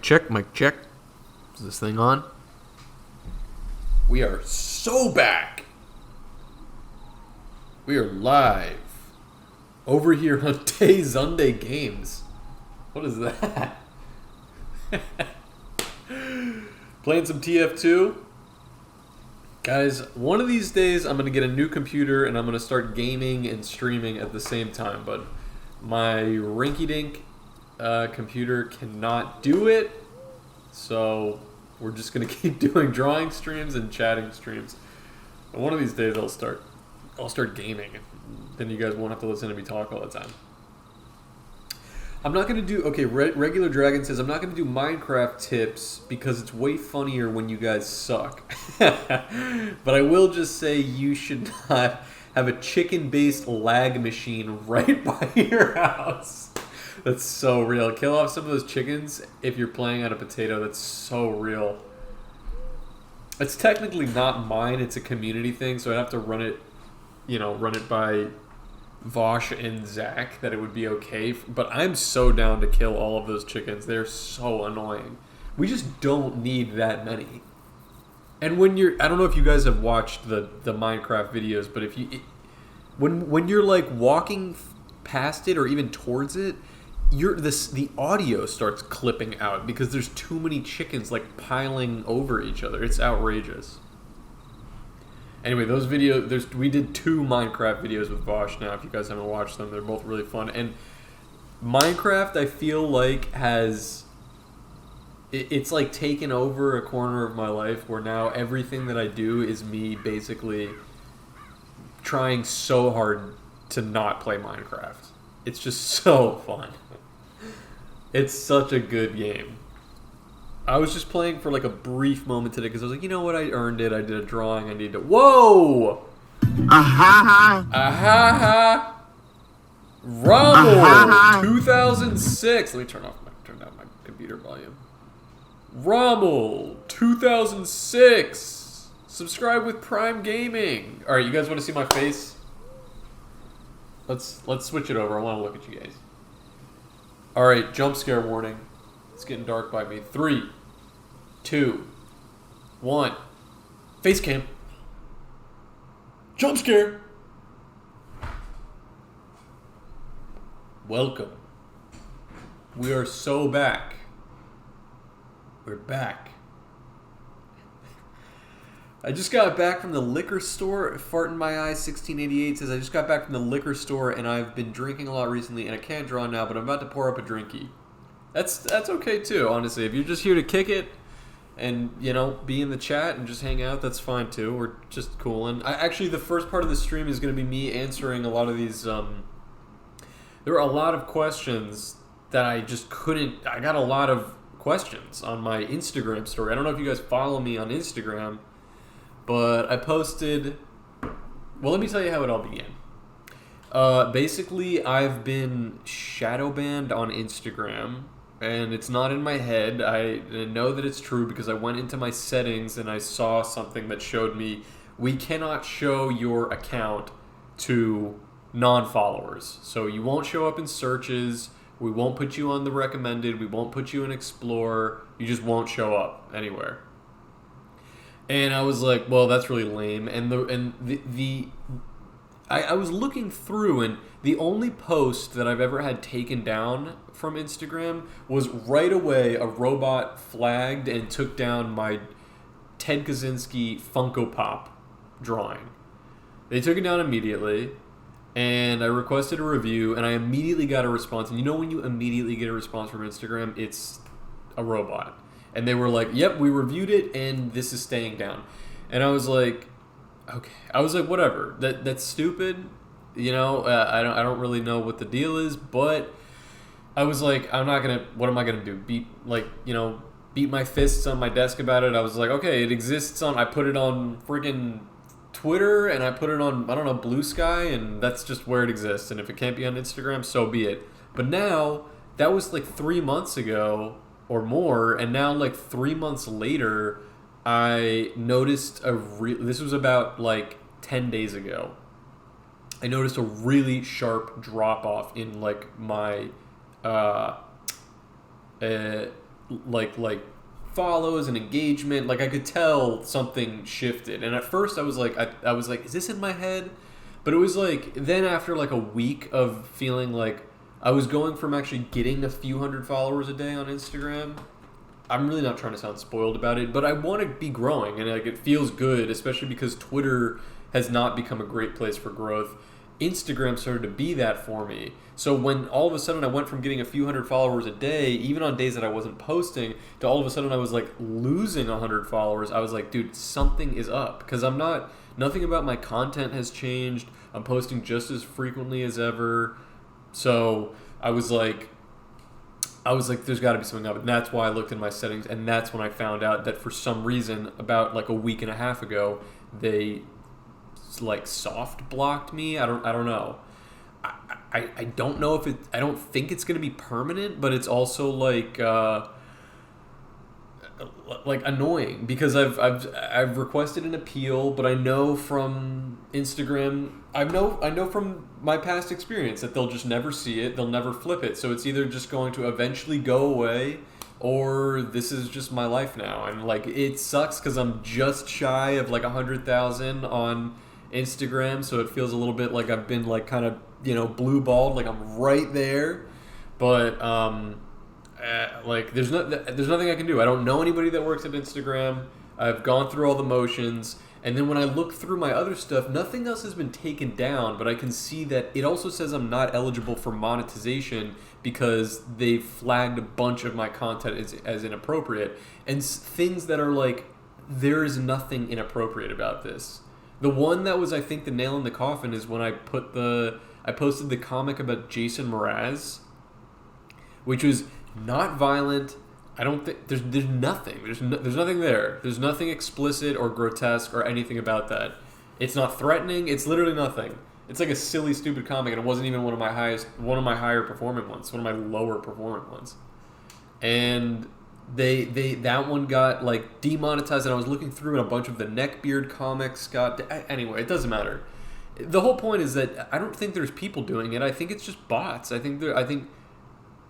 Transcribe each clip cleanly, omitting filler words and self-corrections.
check, mic check. Is this thing on? We are so back. We are live over here on Day Sunday Games. What is that? Playing some TF2. Guys, one of these days I'm going to get a new computer and I'm going to start gaming and streaming at the same time, but my rinky-dink computer cannot do it, so we're just going to keep doing drawing streams and chatting streams. And one of these days I'll start gaming, then you guys won't have to listen to me talk all the time. I'm not going to do, Regular Dragon says, I'm not going to do Minecraft tips because it's way funnier when you guys suck. But I will just say you should not have a chicken-based lag machine right by your house. That's so real. Kill off some of those chickens if you're playing on a potato. That's so real. It's technically not mine. It's a community thing, so I'd have to run it by Vosh and Zach that it would be okay. But I'm so down to kill all of those chickens. They're so annoying. We just don't need that many. And when I don't know if you guys have watched the Minecraft videos, but if when you're like walking past it or even towards it, the audio starts clipping out because there's too many chickens like piling over each other. It's outrageous. Anyway, those videos, we did 2 Minecraft videos with Vosh now. If you guys haven't watched them, they're both really fun. And Minecraft, I feel like it's like taken over a corner of my life where now everything that I do is me basically trying so hard to not play Minecraft. It's just so fun. It's such a good game. I was just playing for like a brief moment today because I was like, you know what? I earned it. I did a drawing. I need to... Whoa! Ahaha! Ahaha! Rommel! 2006! Let me turn down my computer volume. Rommel! 2006! Subscribe with Prime Gaming! Alright, you guys want to see my face? Let's switch it over. I want to look at you guys. Alright, jump scare warning. It's getting dark by me. 3, 2, 1. Face cam. Jump scare. Welcome. We are so back. We're back. I just got back from the liquor store. Fart in my eye 1688 says, I just got back from the liquor store and I've been drinking a lot recently and I can't draw now, but I'm about to pour up a drinky. That's okay too, honestly. If you're just here to kick it and, be in the chat and just hang out, that's fine too. We're just cooling. Actually, the first part of the stream is going to be me answering a lot of these. There were a lot of questions that I just couldn't. I got a lot of questions on my Instagram story. I don't know if you guys follow me on Instagram, but I posted. Well, let me tell you how it all began. Basically, I've been shadow banned on Instagram. And it's not in my head. I know that it's true because I went into my settings and I saw something that showed me we cannot show your account to non-followers. So you won't show up in searches. We won't put you on the recommended. We won't put you in Explore. You just won't show up anywhere. And I was like, well, that's really lame. I was looking through, and the only post that I've ever had taken down from Instagram was right away a robot flagged and took down my Ted Kaczynski Funko Pop drawing. They took it down immediately, and I requested a review, and I immediately got a response. And when you immediately get a response from Instagram, it's a robot. And they were like, yep, we reviewed it, and this is staying down. And I was like... Okay, I was like, whatever. That's stupid. I don't really know what the deal is, but I was like, I'm not gonna. What am I gonna do? Beat my fists on my desk about it? I was like, okay, it exists on. I put it on friggin' Twitter and I put it on Blue Sky, and that's just where it exists. And if it can't be on Instagram, so be it. But now that was like 3 months ago or more, and now like 3 months later. I noticed this was about like 10 days ago. I noticed a really sharp drop off in like my like follows and engagement. Like I could tell something shifted, and at first I was like, I was like, is this in my head? But it was like then after like a week of feeling like I was going from actually getting a few hundred followers a day on Instagram. I'm really not trying to sound spoiled about it, but I want to be growing, and like it feels good, especially because Twitter has not become a great place for growth. Instagram started to be that for me. So when all of a sudden I went from getting a few hundred followers a day, even on days that I wasn't posting, to all of a sudden I was like losing 100 followers, I was like, dude, something is up. Because nothing about my content has changed. I'm posting just as frequently as ever. So I was like, there's got to be something up. And that's why I looked in my settings, and that's when I found out that for some reason, about like a week and a half ago, they like soft blocked me. I don't know. I don't know if I don't think it's going to be permanent, but it's also like annoying because I've requested an appeal, but I know from Instagram, I know from my past experience that they'll just never see it, they'll never flip it. So it's either just going to eventually go away, or this is just my life now. And like it sucks because I'm just shy of like 100,000 on Instagram, so it feels a little bit like I've been like kind of, you know, blue balled, like I'm right there. But like there's nothing I can do. I don't know anybody that works at Instagram. I've gone through all the motions, and then when I look through my other stuff, nothing else has been taken down, but I can see that it also says I'm not eligible for monetization because they flagged a bunch of my content as inappropriate, and things that are like, there is nothing inappropriate about this. The one that was, I think, the nail in the coffin is when I posted the comic about Jason Mraz, which was not violent. I don't think there's nothing. There's nothing there. There's nothing explicit or grotesque or anything about that. It's not threatening. It's literally nothing. It's like a silly, stupid comic, and it wasn't even one of my higher performing ones. One of my lower performing ones. And that one got like demonetized, and I was looking through, and a bunch of the Neckbeard comics got. Anyway, it doesn't matter. The whole point is that I don't think there's people doing it. I think it's just bots. I think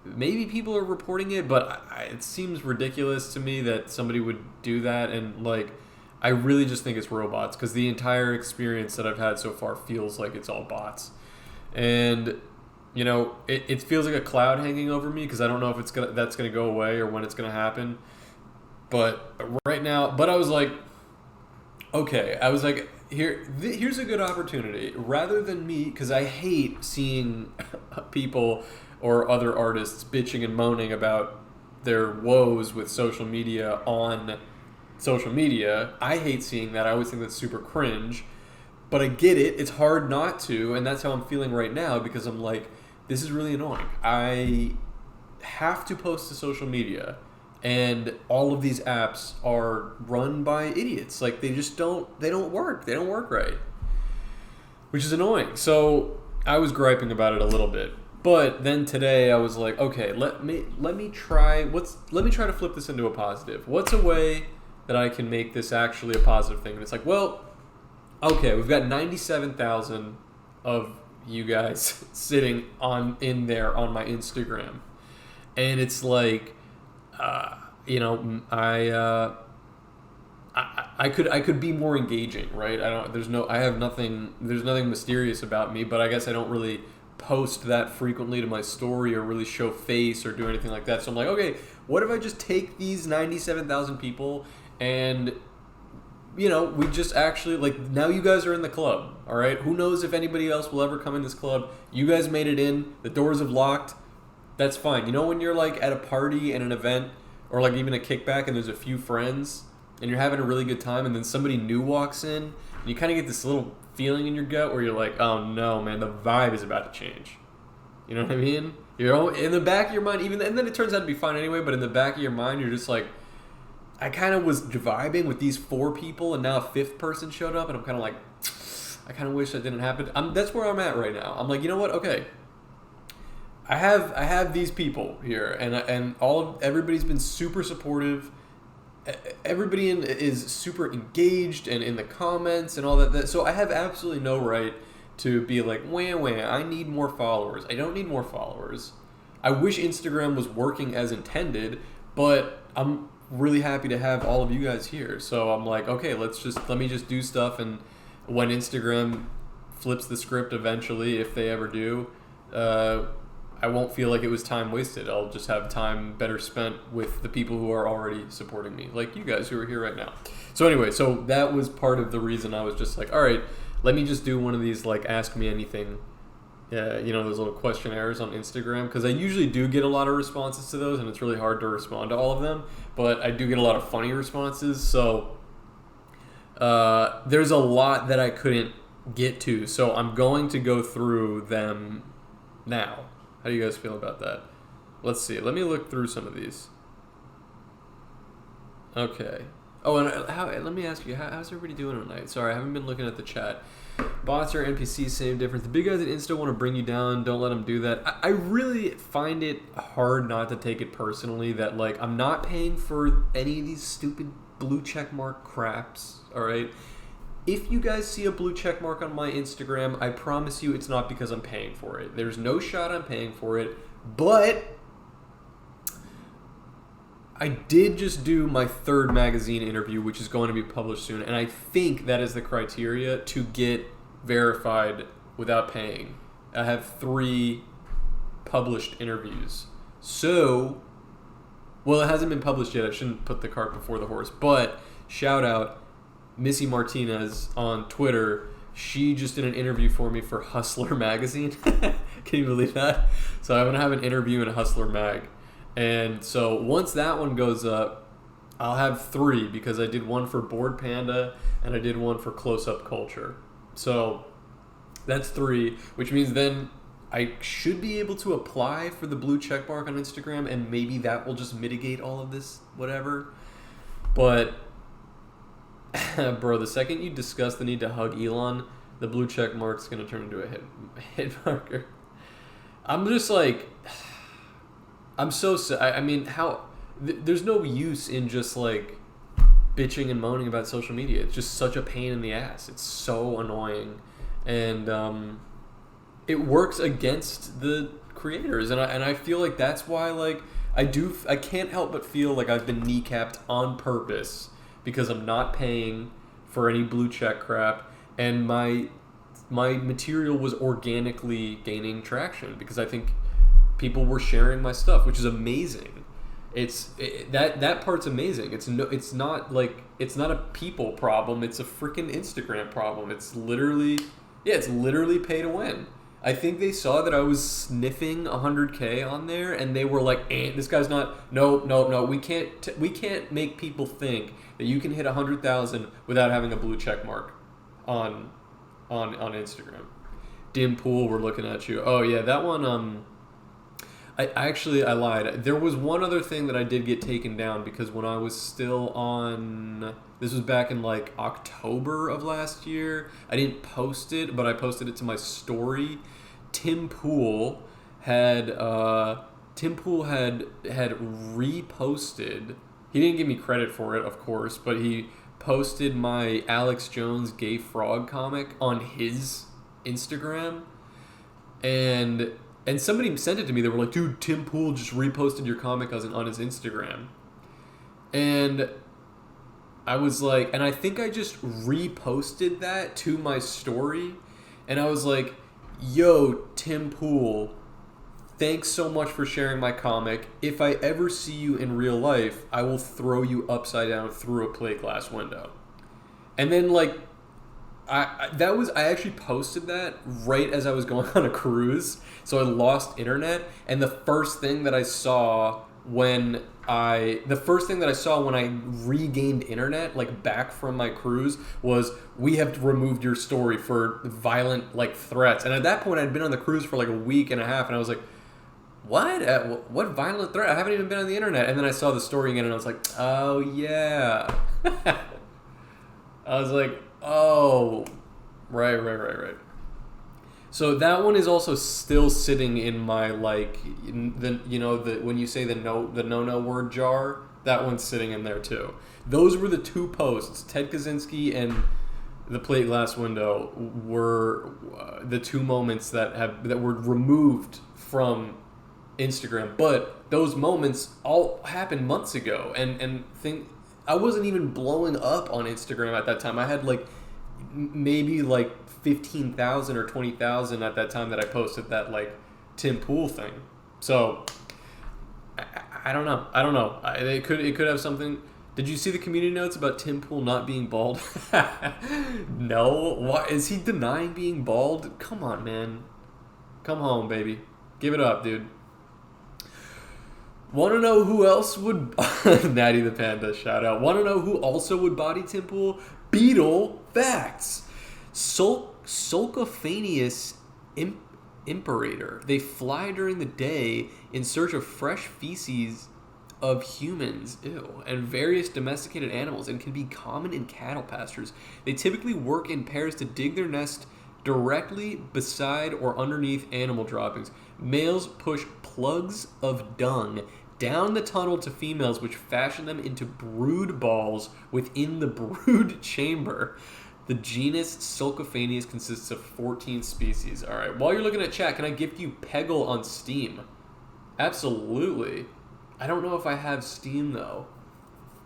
maybe people are reporting it, but it seems ridiculous to me that somebody would do that. And like, I really just think it's robots, because the entire experience that I've had so far feels like it's all bots. And you know, it feels like a cloud hanging over me, because I don't know if that's gonna go away or when it's gonna happen. But right now, I was like, okay, here's a good opportunity. Rather than me, because I hate seeing people or other artists bitching and moaning about their woes with social media on social media. I hate seeing that. I always think that's super cringe. But I get it. It's hard not to, and that's how I'm feeling right now, because I'm like, this is really annoying. I have to post to social media, and all of these apps are run by idiots. Like, they don't work. They don't work right, which is annoying. So I was griping about it a little bit. But then today I was like, okay, let me try to flip this into a positive. What's a way that I can make this actually a positive thing? And it's like, well, okay, we've got 97,000 of you guys sitting in there on my Instagram, and it's like, you know, I could be more engaging, right? There's nothing mysterious about me, but I guess I don't really post that frequently to my story or really show face or do anything like that. So I'm like, okay, what if I just take these 97,000 people and, you know, we just actually, like, now you guys are in the club, all right? Who knows if anybody else will ever come in this club? You guys made it in. The doors have locked. That's fine. You know, when you're like at a party and an event, or like even a kickback, and there's a few friends and you're having a really good time, and then somebody new walks in, and you kind of get this little feeling in your gut where you're like, oh no, man, the vibe is about to change. You know what I mean? You're in the back of your mind, and then it turns out to be fine anyway, but in the back of your mind, you're just like, I kind of was vibing with these 4 people, and now a 5th person showed up, and I'm kind of like, I kind of wish that didn't happen. That's where I'm at right now. I'm like, you know what? Okay, I have these people here, and everybody's been super supportive. Everybody is super engaged and in the comments and all that. So I have absolutely no right to be like, wah, I need more followers. I don't need more followers. I wish Instagram was working as intended, But I'm really happy to have all of you guys here. So I'm like, okay, let me just do stuff, and when Instagram flips the script eventually, if they ever do, I won't feel like it was time wasted. I'll just have time better spent with the people who are already supporting me, like you guys who are here right now. So anyway, so that was part of the reason I was just like, all right, let me just do one of these like Ask Me Anything, those little questionnaires on Instagram, because I usually do get a lot of responses to those, and it's really hard to respond to all of them, but I do get a lot of funny responses. So there's a lot that I couldn't get to, so I'm going to go through them now. How do you guys feel about that? Let's see. Let me look through some of these. Okay. Oh, and let me ask you, how's everybody doing tonight? Sorry, I haven't been looking at the chat. Bots or NPCs, same difference. The big guys at Insta want to bring you down. Don't let them do that. I really find it hard not to take it personally that, like, I'm not paying for any of these stupid blue check mark craps, all right? If you guys see a blue check mark on my Instagram, I promise you it's not because I'm paying for it. There's no shot I'm paying for it, but I did just do my 3rd magazine interview, which is going to be published soon, and I think that is the criteria to get verified without paying. I have 3 published interviews. So, well, it hasn't been published yet. I shouldn't put the cart before the horse, but shout out Missy Martinez on Twitter. She just did an interview for me for Hustler magazine. Can you believe that? So I'm going to have an interview in Hustler mag. And so once that one goes up, I'll have 3, because I did one for Bored Panda and I did one for Close Up Culture. So that's 3, which means then I should be able to apply for the blue check mark on Instagram, and maybe that will just mitigate all of this, whatever. But bro, the second you discuss the need to hug Elon, the blue check mark's going to turn into a hit marker. I'm just like, I'm so I mean, how there's no use in just like bitching and moaning about social media. It's just such a pain in the ass. It's so annoying, and it works against the creators, and I feel like that's why, like, I can't help but feel like I've been kneecapped on purpose, because I'm not paying for any blue check crap, and my material was organically gaining traction because I think people were sharing my stuff, which is amazing. That part's amazing. It's not a people problem. It's a freaking Instagram problem. It's literally pay to win. I think they saw that I was sniffing 100K on there, and they were like, this guy's not. No. We can't make people think that you can hit 100,000 without having a blue check mark on Instagram. Dim Pool, we're looking at you. Oh yeah, that one. I lied. There was one other thing that I did get taken down, because when I was still on, this was back in like October of last year, I didn't post it, but I posted it to my story. Tim Pool had reposted. He didn't give me credit for it, of course, but he posted my Alex Jones Gay Frog comic on his Instagram, and somebody sent it to me. They were like, dude, Tim Pool just reposted your comic on his Instagram. And I was like, and I think I just reposted that to my story. And I was like, yo, Tim Pool, thanks so much for sharing my comic. If I ever see you in real life, I will throw you upside down through a plate glass window. And then, like, I actually posted that right as I was going on a cruise, so I lost internet, and the first thing that I saw when I regained internet, like back from my cruise, was, we have removed your story for violent like threats. And at that point I'd been on the cruise for like a week and a half, and I was like, what violent threat? I haven't even been on the internet. And then I saw the story again, and I was like, oh yeah. I was like, oh, right. So that one is also still sitting in my, like, when you say the no word jar, that one's sitting in there too. Those were the 2 posts. Ted Kaczynski and the plate glass window were the 2 moments that were removed from Instagram, but those moments all happened months ago, and I wasn't even blowing up on Instagram at that time. I had like maybe like 15,000 or 20,000 at that time that I posted that like Tim Pool thing. So I don't know. I don't know. It could have something. Did you see the community notes about Tim Pool not being bald? No. Why is he denying being bald? Come on, man. Come home, baby. Give it up, dude. Want to know who else would... Natty the Panda, shout out. Want to know who also would body Tim Pool? Beetle facts. Sulcophanius imperator. They fly during the day in search of fresh feces of humans, and various domesticated animals, and can be common in cattle pastures. They typically work in pairs to dig their nest directly beside or underneath animal droppings. Males push plugs of dung down the tunnel to females, which fashion them into brood balls within the brood chamber. The genus Sulcophanius consists of 14 species. All right, while you're looking at chat, can I gift you Peggle on Steam? Absolutely. I don't know if I have Steam, though.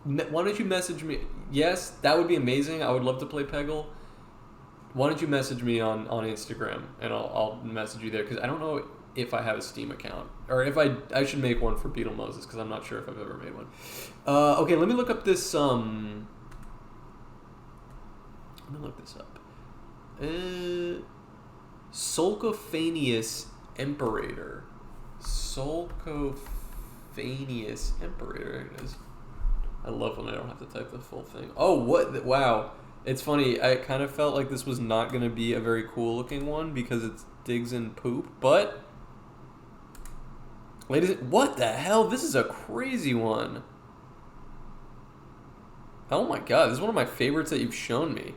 Why don't you message me? Yes, that would be amazing. I would love to play Peggle. Why don't you message me on Instagram, and I'll message you there, because I don't know if I have a Steam account, or if I should make one for Beetle Moses, because I'm not sure if I've ever made one. Okay, let me look up this. Let me look this up. Sulcophanius imperator. Sulcophanius imperator. There it is. I love when I don't have to type the full thing. Oh, what? Wow. It's funny. I kind of felt like this was not going to be a very cool looking one because it digs in poop, but... Ladies, what the hell? This is a crazy one. Oh my god, this is one of my favorites that you've shown me.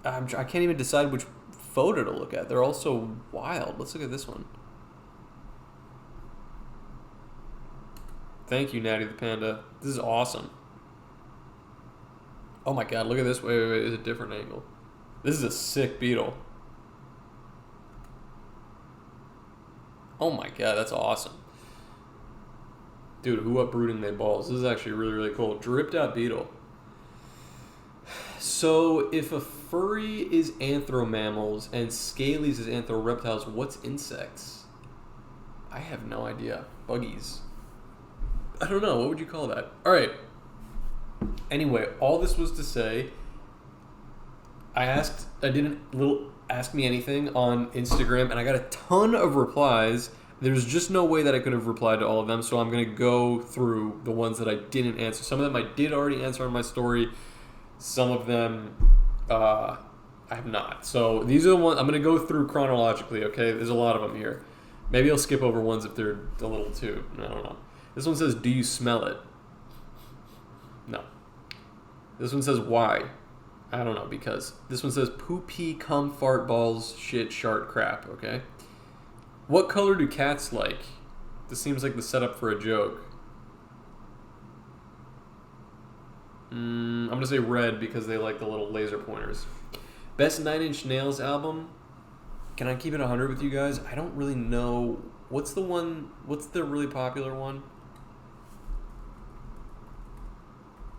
I can't even decide which photo to look at. They're all so wild. Let's look at this one. Thank you, Natty the Panda. This is awesome. Oh my god, look at this. Wait, it's a different angle. This is a sick beetle. Oh my god, that's awesome. Dude, who uprooting their balls? This is actually really, really cool. Dripped out beetle. So, if a furry is anthromammals and scalies is anthroreptiles, what's insects? I have no idea. Buggies. I don't know. What would you call that? Alright. Anyway, all this was to say, I didn't ask me anything on Instagram, and I got a ton of replies. There's just no way that I could have replied to all of them, so I'm going to go through the ones that I didn't answer. Some of them I did already answer on my story. Some of them I have not. So these are the ones I'm going to go through chronologically, okay? There's a lot of them here. Maybe I'll skip over ones if they're a little too... I don't know. This one says, do you smell it? No. This one says, why? I don't know, because. This one says, poo, pee, cum, fart, balls, shit, shart, crap, okay? What color do cats like? This seems like the setup for a joke. I'm going to say red because they like the little laser pointers. Best Nine Inch Nails album? Can I keep it 100 with you guys? I don't really know. What's the really popular one?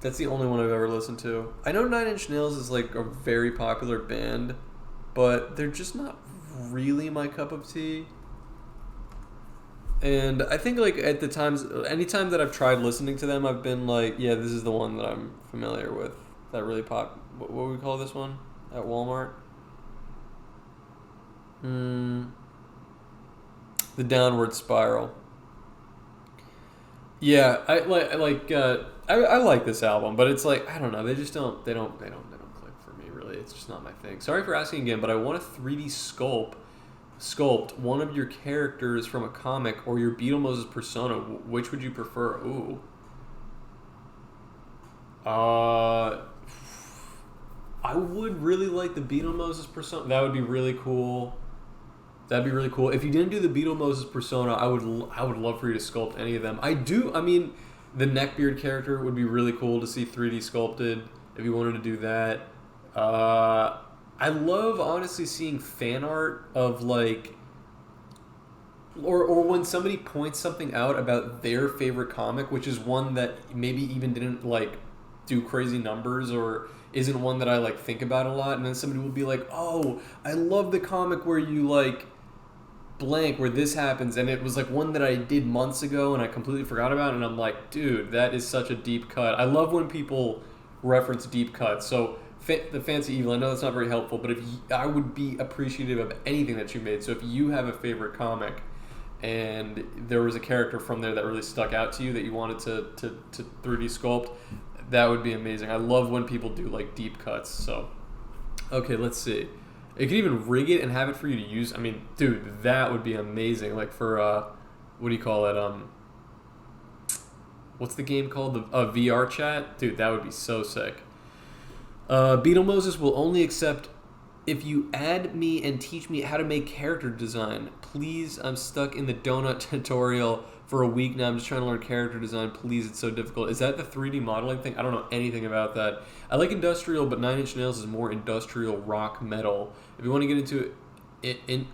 That's the only one I've ever listened to. I know Nine Inch Nails is like a very popular band, but they're just not really my cup of tea. And I think like at the times, anytime that I've tried listening to them, I've been like, yeah, this is the one that I'm familiar with. That really pop. What would we call this one at Walmart? The Downward Spiral. Yeah, I like this album, but it's like I don't know. They just don't click for me really. It's just not my thing. Sorry for asking again, but I want a 3D sculpt one of your characters from a comic or your Beetle Moses persona. Which would you prefer? Ooh. I would really like the Beetle Moses persona. That would be really cool. That'd be really cool. If you didn't do the Beetle Moses persona, I would love for you to sculpt any of them. I mean, the neckbeard character would be really cool to see 3D sculpted if you wanted to do that. I love honestly seeing fan art of like or when somebody points something out about their favorite comic, which is one that maybe even didn't like do crazy numbers or isn't one that I like think about a lot, and then somebody will be like, "Oh, I love the comic where you like blank where this happens," and it was like one that I did months ago and I completely forgot about, and I'm like, dude, that is such a deep cut. I love when people reference deep cuts. So the Fancy Evil, I know that's not very helpful, but I would be appreciative of anything that you made. So if you have a favorite comic and there was a character from there that really stuck out to you that you wanted to 3D sculpt, that would be amazing. I love when people do like deep cuts. So okay, let's see. It could even rig it and have it for you to use. I mean, dude, that would be amazing. Like for what do you call it? What's the game called? The VR chat, dude. That would be so sick. Beetle Moses will only accept if you add me and teach me how to make character design. Please, I'm stuck in the donut tutorial for a week now. I'm just trying to learn character design. Please, it's so difficult. Is that the 3D modeling thing? I don't know anything about that. I like industrial, but Nine Inch Nails is more industrial rock metal. If you want to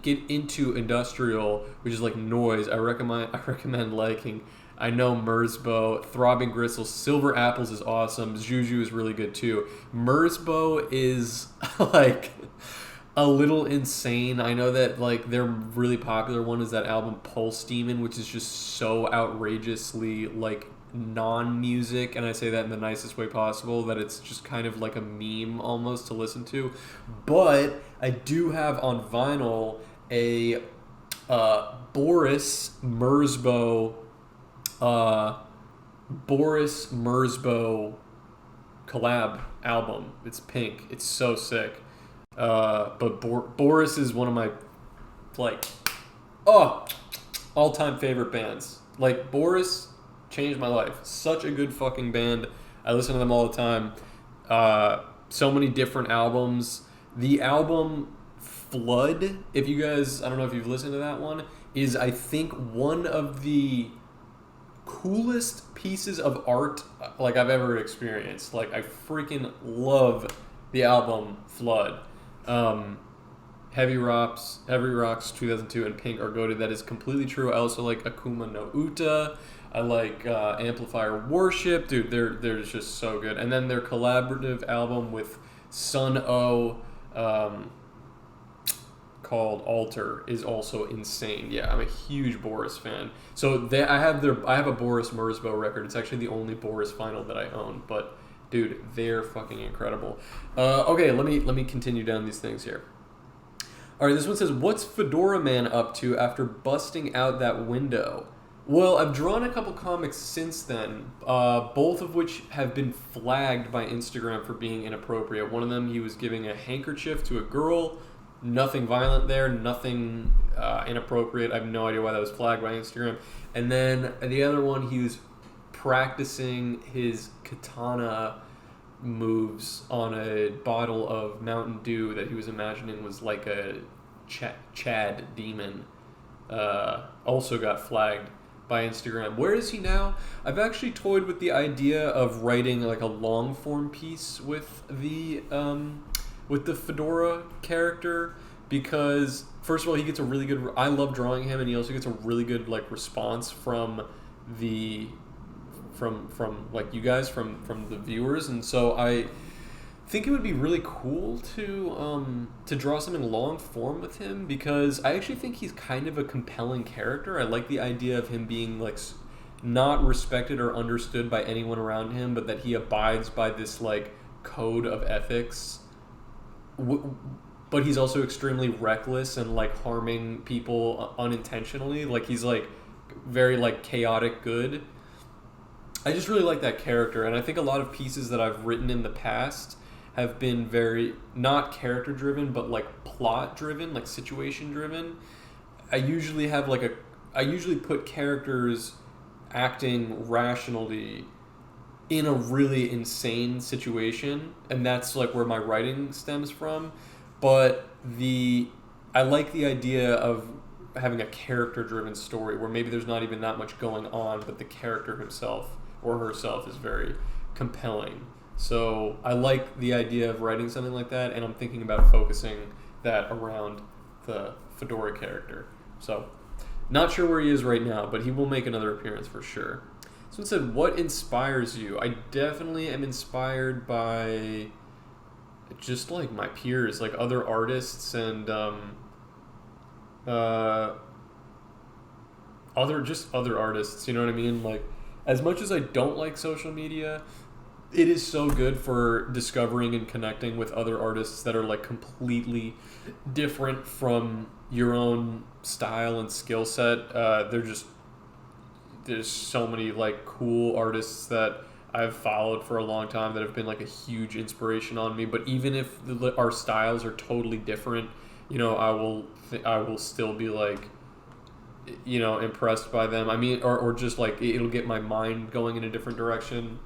get into industrial, which is like noise, I recommend liking I Know Merzbow, Throbbing Gristles, Silver Apples is awesome. Juju is really good too. Merzbow is like a little insane. I know that like their really popular one is that album Pulse Demon, which is just so outrageously like non-music, and I say that in the nicest way possible, that it's just kind of like a meme almost to listen to. But I do have on vinyl a Boris Merzbow collab album. It's pink. It's so sick. But Boris is one of my like all-time favorite bands. Like Boris changed my life. Such a good fucking band. I listen to them all the time. So many different albums. The album Flood, if you guys, I don't know if you've listened to that one, is I think one of the coolest pieces of art like I've ever experienced. Like I freaking love the album Flood. Heavy Rocks 2002 and Pink are goated. That is completely true. I also like Akuma no Uta. I like Amplifier Worship. Dude, they're just so good. And then their collaborative album with Sun O called Alter is also insane. Yeah, I'm a huge Boris fan. So I have a Boris Merzbow record. It's actually the only Boris vinyl that I own. But dude, they're fucking incredible. Okay, let me continue down these things here. All right, this one says, "What's Fedora Man up to after busting out that window?" Well, I've drawn a couple comics since then, both of which have been flagged by Instagram for being inappropriate. One of them, he was giving a handkerchief to a girl. Nothing violent there, nothing inappropriate. I have no idea why that was flagged by Instagram. And then the other one, he was practicing his katana moves on a bottle of Mountain Dew that he was imagining was like a Chad demon. Also got flagged by Instagram. Where is he now? I've actually toyed with the idea of writing like a long form piece with the Fedora character, because first of all, he gets a really good, I love drawing him, and he also gets a really good like response from like you guys, from the viewers. And so I think it would be really cool to draw something long form with him, because I actually think he's kind of a compelling character. I like the idea of him being like not respected or understood by anyone around him, but that he abides by this like code of ethics. But he's also extremely reckless and like harming people unintentionally. Like he's like very like chaotic good. I just really like that character, and I think a lot of pieces that I've written in the past have been very not character driven, but like plot driven, like situation driven. I usually put characters acting rationally in a really insane situation, and that's like where my writing stems from. But I like the idea of having a character driven story where maybe there's not even that much going on, but the character himself or herself is very compelling. So I like the idea of writing something like that, and I'm thinking about focusing that around the Fedora character. So Not sure where he is right now, but he will make another appearance for sure. Someone said, what inspires you? I definitely am inspired by just like my peers, like other artists and other artists, you know what I mean? Like, as much as I don't like social media, it is so good for discovering and connecting with other artists that are like completely different from your own style and skill set. There's so many like cool artists that I've followed for a long time that have been like a huge inspiration on me. But even if our styles are totally different, you know, I will still be like, you know, impressed by them. I mean, or just like it'll get my mind going in a different direction.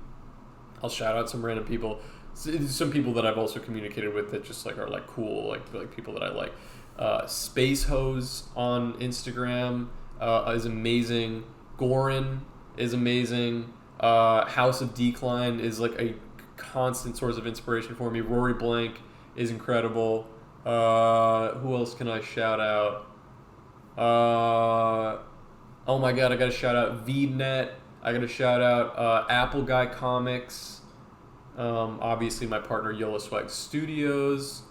I'll shout out some random people, some people that I've also communicated with that just like are like cool, like people that I like. Space Hose on Instagram is amazing. Goran is amazing. House of Decline is like a constant source of inspiration for me. Rory Blank is incredible. Who else can I shout out? Oh my god, I gotta shout out VNet. I gotta shout out Apple Guy Comics. Obviously my partner Yola Swag Studios.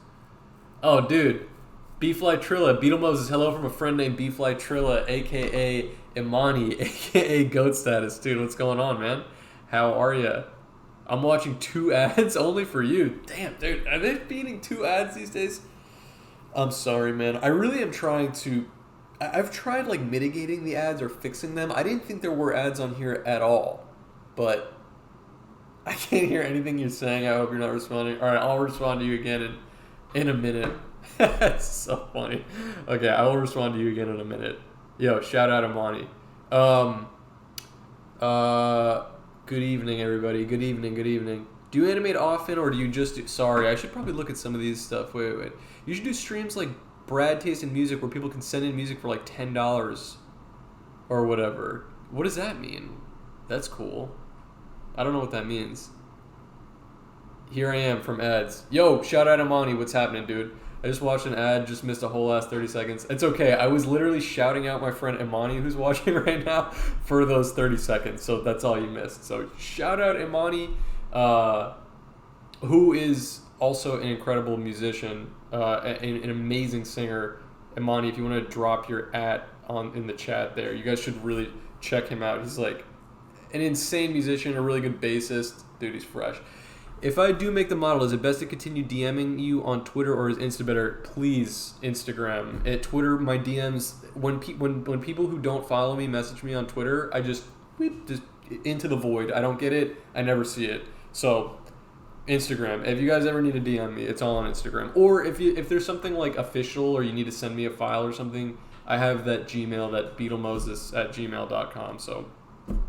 Oh dude, B-Fly Trilla, Beetle Moses, hello from a friend named B-Fly Trilla, aka Imani, aka Goat Status. Dude, what's going on, man? How are ya? I'm watching 2 ads only for you. Damn, dude, are they feeding 2 ads these days? I'm sorry, man. I really am trying to... I've tried, like, mitigating the ads or fixing them. I didn't think there were ads on here at all. But I can't hear anything you're saying. I hope you're not responding. All right, I'll respond to you again in a minute. That's so funny. Okay, I will respond to you again in a minute. Yo, shout out Imani. Good evening, everybody. Good evening. Do you animate often, or do you just do... Sorry, I should probably look at some of these stuff. Wait. You should do streams like Brad Taste in Music where people can send in music for like $10 or whatever. What does that mean? That's cool. I don't know what that means. Here I am from ads. Yo, shout out Imani. What's happening, dude? I just watched an ad, just missed a whole last 30 seconds. It's okay. I was literally shouting out my friend Imani who's watching right now for those 30 seconds. So that's all you missed. So shout out Imani, who is also an incredible musician, an amazing singer. Imani, if you want to drop your in the chat there, you guys should really check him out. He's like an insane musician, a really good bassist. Dude, he's fresh. If I do make the model, is it best to continue DMing you on Twitter, or is Insta better? Please, Instagram. At Twitter, my DMs, when people who don't follow me message me on Twitter, I just into the void. I don't get it. I never see it. So, Instagram. If you guys ever need to DM me, it's all on Instagram. Or if there's something like official, or you need to send me a file or something, I have that Gmail, that beetlemoses@gmail.com. So,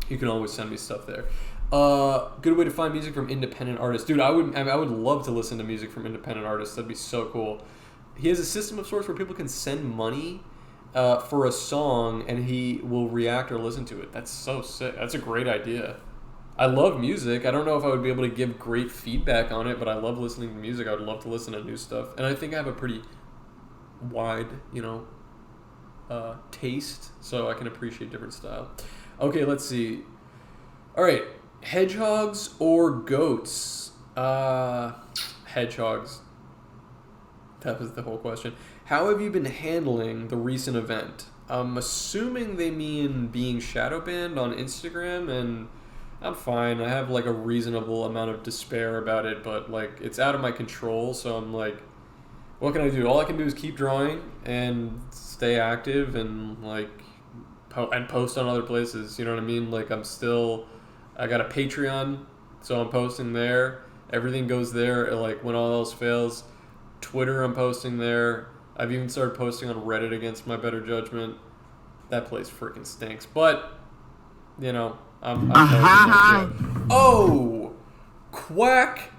you can always send me stuff there. Good way to find music from independent artists. Dude, I would love to listen to music from independent artists. That'd be so cool. He has a system of sorts where people can send money for a song, and he will react or listen to it. That's so sick. That's a great idea. I love music. I don't know if I would be able to give great feedback on it, but I love listening to music. I would love to listen to new stuff. And I think I have a pretty wide, taste, so I can appreciate different style. Okay, let's see. All right. Hedgehogs or goats? Hedgehogs. That was the whole question. How have you been handling the recent event? I'm assuming they mean being shadow banned on Instagram, and I'm fine. I have like a reasonable amount of despair about it, but like it's out of my control, so I'm like, what can I do? All I can do is keep drawing and stay active and like post on other places. You know what I mean? Like I got a Patreon, so I'm posting there. Everything goes there, like when all else fails. Twitter, I'm posting there. I've even started posting on Reddit against my better judgment. That place freaking stinks. But, I'm posting. Oh! Quack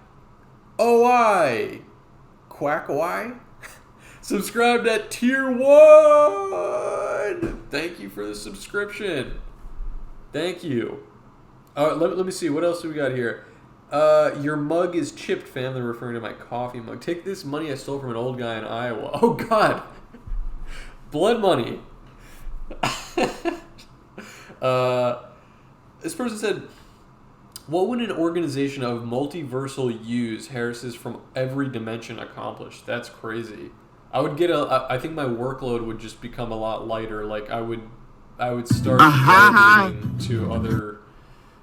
OI. Quack OI? Subscribed at tier 1! Thank you for the subscription. Thank you. All right, let me see. What else do we got here? Your mug is chipped, family, referring to my coffee mug. Take this money I stole from an old guy in Iowa. Oh, God. Blood money. This person said, what would an organization of multiversal use Harris's from every dimension accomplish? That's crazy. I think my workload would just become a lot lighter. Like I would start delegating to other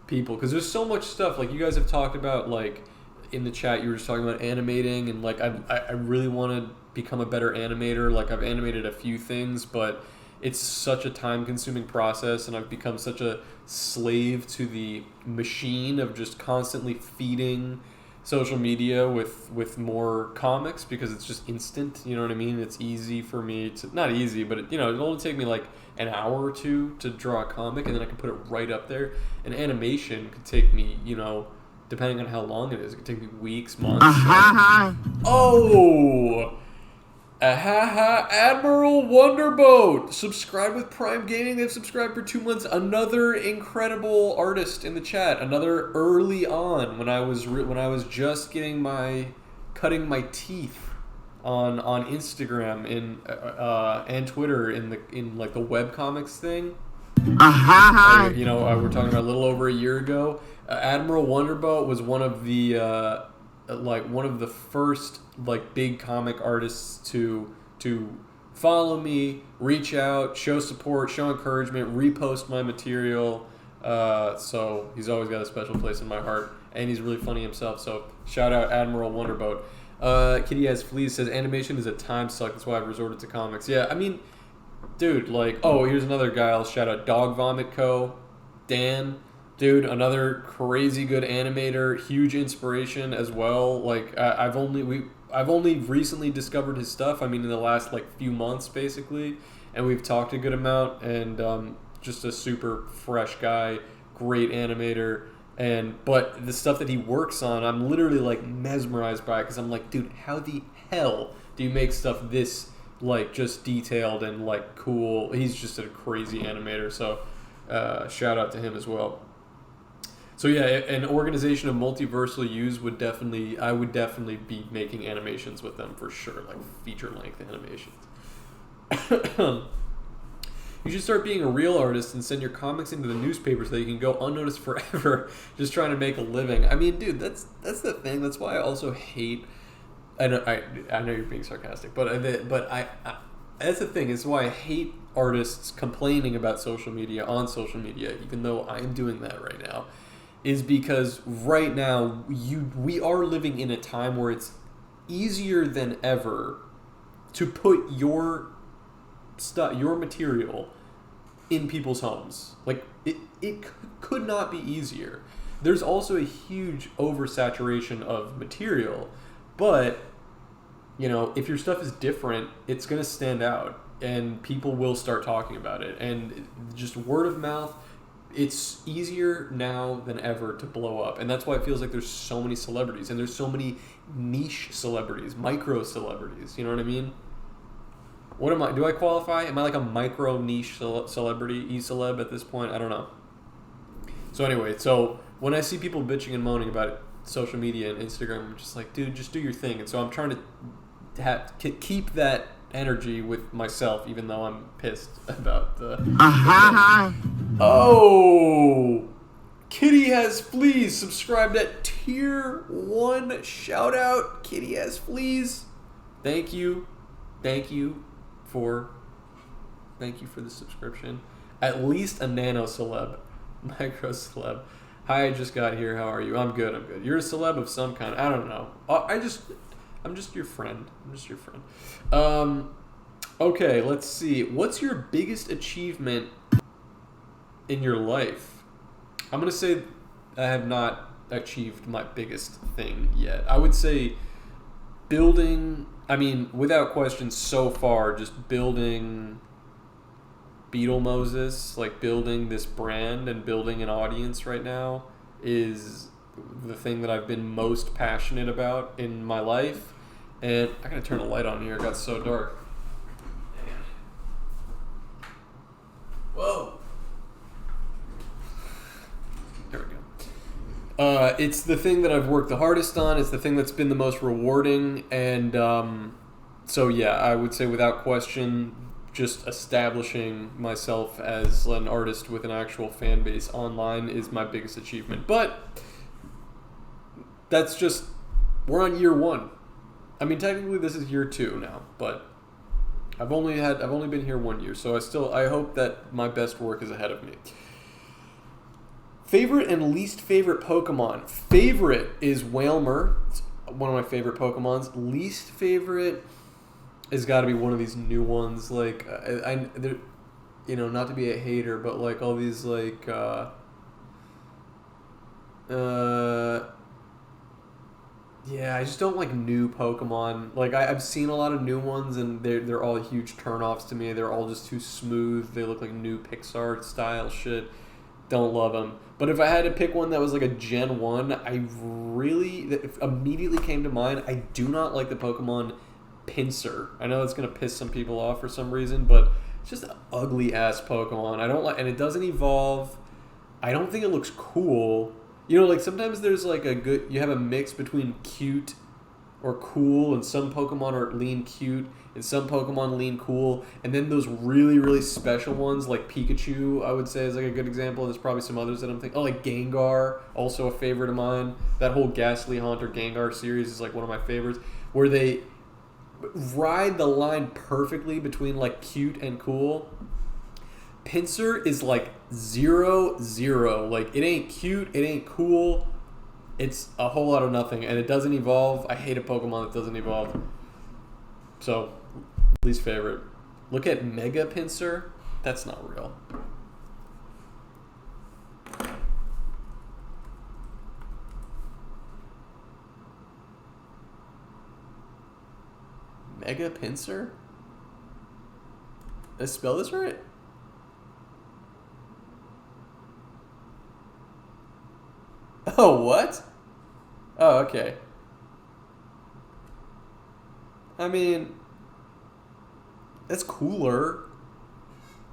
people, because there's so much stuff. Like you guys have talked about, like in the chat, you were just talking about animating, and like I really want to become a better animator. Like I've animated a few things, but it's such a time-consuming process, and I've become such a slave to the machine of just constantly feeding social media with more comics, because it's just instant. You know what I mean? It's easy for me to, not easy, but it'll only take me like an hour or two to draw a comic, and then I can put it right up there. An animation could take me, depending on how long it is, it could take me weeks, months. Oh! Admiral Wonderboat! Subscribe with Prime Gaming. They've subscribed for 2 months. Another incredible artist in the chat. Another early on, when I was just cutting my teeth on Instagram and Twitter in like the webcomics thing. We're talking about a little over a year ago. Admiral Wonderboat was one of the first like big comic artists to follow me, reach out, show support, show encouragement, repost my material. So he's always got a special place in my heart, and he's really funny himself. So shout out Admiral Wonderboat. Kitty Has Fleas says animation is a time suck. That's why I've resorted to comics. Yeah, I mean, dude, like, here's another guy I'll shout out. Dog Vomit Co. Dan. Dude, another crazy good animator, huge inspiration as well. Like I've only recently discovered his stuff. I mean, in the last like few months, basically, and we've talked a good amount. And just a super fresh guy, great animator. But the stuff that he works on, I'm literally like mesmerized by it, because I'm like, dude, how the hell do you make stuff this like just detailed and like cool? He's just a crazy animator. So shout out to him as well. So yeah, an organization of multiversal use I would definitely be making animations with them for sure, like feature-length animations. You should start being a real artist and send your comics into the newspaper so that you can go unnoticed forever, just trying to make a living. I mean, dude, that's the thing. That's why I also hate. I know you're being sarcastic, but I that's the thing. It's why I hate artists complaining about social media on social media, even though I'm doing that right now. Is because right now we are living in a time where it's easier than ever to put your material in people's homes. Like it could not be easier. There's also a huge oversaturation of material, but if your stuff is different, it's going to stand out, and people will start talking about it, and just word of mouth. It's easier now than ever to blow up, and that's why it feels like there's so many celebrities, and there's so many niche celebrities, micro celebrities. You know what I mean? What am I? Do I qualify? Am I like a micro niche celebrity, e-celeb at this point? I don't know. So anyway, when I see people bitching and moaning about social media and Instagram, I'm just like, dude, just do your thing. And so I'm trying to keep that energy with myself, even though I'm pissed about the Kitty Has Fleas subscribed at tier 1. Shout out Kitty Has Fleas. Thank you for the subscription. At least a nano celeb, micro celeb. Hi, I just got here. How are you? I'm good. You're a celeb of some kind. I don't know. I'm just your friend. Okay, let's see. What's your biggest achievement in your life? I'm going to say I have not achieved my biggest thing yet. I would say without question so far, just building Beetle Moses, like building this brand and building an audience right now is the thing that I've been most passionate about in my life. And I gotta turn the light on here. It got so dark. Whoa. There we go. It's the thing that I've worked the hardest on. It's the thing that's been the most rewarding. And so yeah, I would say without question, just establishing myself as an artist with an actual fan base online is my biggest achievement. But that's just, we're on year 1. I mean, technically this is year 2 now, but I've only been here 1 year, so I hope that my best work is ahead of me. Favorite and least favorite Pokemon. Favorite is Wailmer. It's one of my favorite Pokemons. Least favorite has got to be one of these new ones. Like, not to be a hater, but like all these like, yeah, I just don't like new Pokemon. Like, I've seen a lot of new ones, and they're all huge turnoffs to me. They're all just too smooth. They look like new Pixar style shit. Don't love them. But if I had to pick one that was like a Gen 1, that immediately came to mind. I do not like the Pokemon Pinsir. I know it's going to piss some people off for some reason, but it's just an ugly ass Pokemon. I don't like, and it doesn't evolve. I don't think it looks cool. You know, like sometimes there's like you have a mix between cute or cool, and some Pokemon are lean cute, and some Pokemon lean cool, and then those really, really special ones like Pikachu, I would say, is like a good example. There's probably some others that I'm thinking. Oh, like Gengar, also a favorite of mine. That whole Ghastly Haunter Gengar series is like one of my favorites, where they ride the line perfectly between like cute and cool. Pinsir is like 0-0. Like, it ain't cute, it ain't cool. It's a whole lot of nothing, and it doesn't evolve. I hate a Pokemon that doesn't evolve. So, least favorite. Look at Mega Pinsir. That's not real. Mega Pinsir? Did I spell this right? Oh, what? Oh, okay. I mean, it's cooler.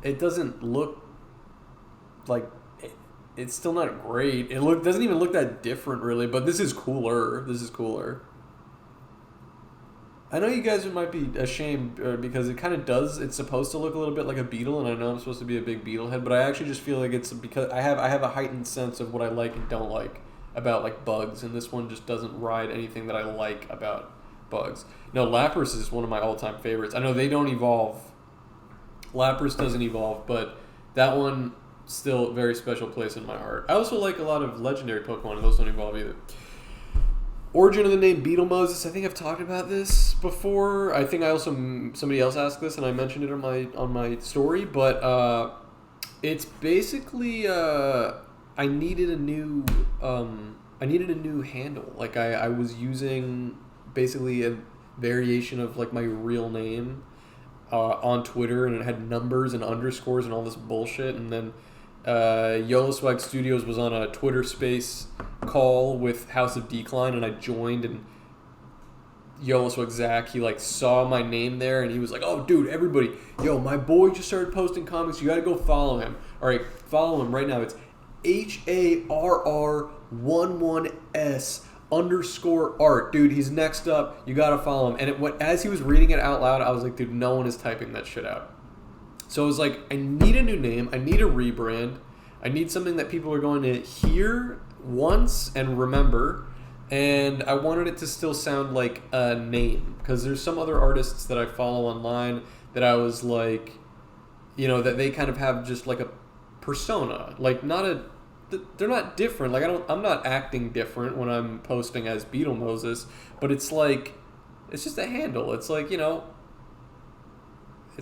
It doesn't look like it's still not great. Doesn't even look that different, really. But this is cooler. This is cooler. I know you guys might be ashamed because it kind of does. It's supposed to look a little bit like a Beetle, and I know I'm supposed to be a big Beetle head, but I actually just feel like it's because I have a heightened sense of what I like and don't like about like bugs, and this one just doesn't ride anything that I like about bugs. No, Lapras is one of my all-time favorites. I know they don't evolve. Lapras doesn't evolve, but that one still very special place in my heart. I also like a lot of legendary Pokemon, and those don't evolve either. Origin of the name Beetle Moses. I think I've talked about this before. I think somebody else asked this, and I mentioned it on my story. But it's basically I needed a new handle. Like I was using basically a variation of like my real name on Twitter, and it had numbers and underscores and all this bullshit. And then YOLO Swag Studios was on a Twitter space call with House of Decline, and I joined, and YOLO Swag Zach, he like saw my name there, and he was like, "Oh, dude, everybody, yo, my boy just started posting comics. You got to go follow him. All right, follow him right now. It's HARR11S_art, dude. He's next up. You got to follow him." And as he was reading it out loud, I was like, dude, no one is typing that shit out. So I was like, I need a new name. I need a rebrand. I need something that people are going to hear once and remember. And I wanted it to still sound like a name. Because there's some other artists that I follow online that I was like, that they kind of have just like a persona. Like they're not different. Like I'm not acting different when I'm posting as Beetle Moses. But it's like, it's just a handle. It's like, it's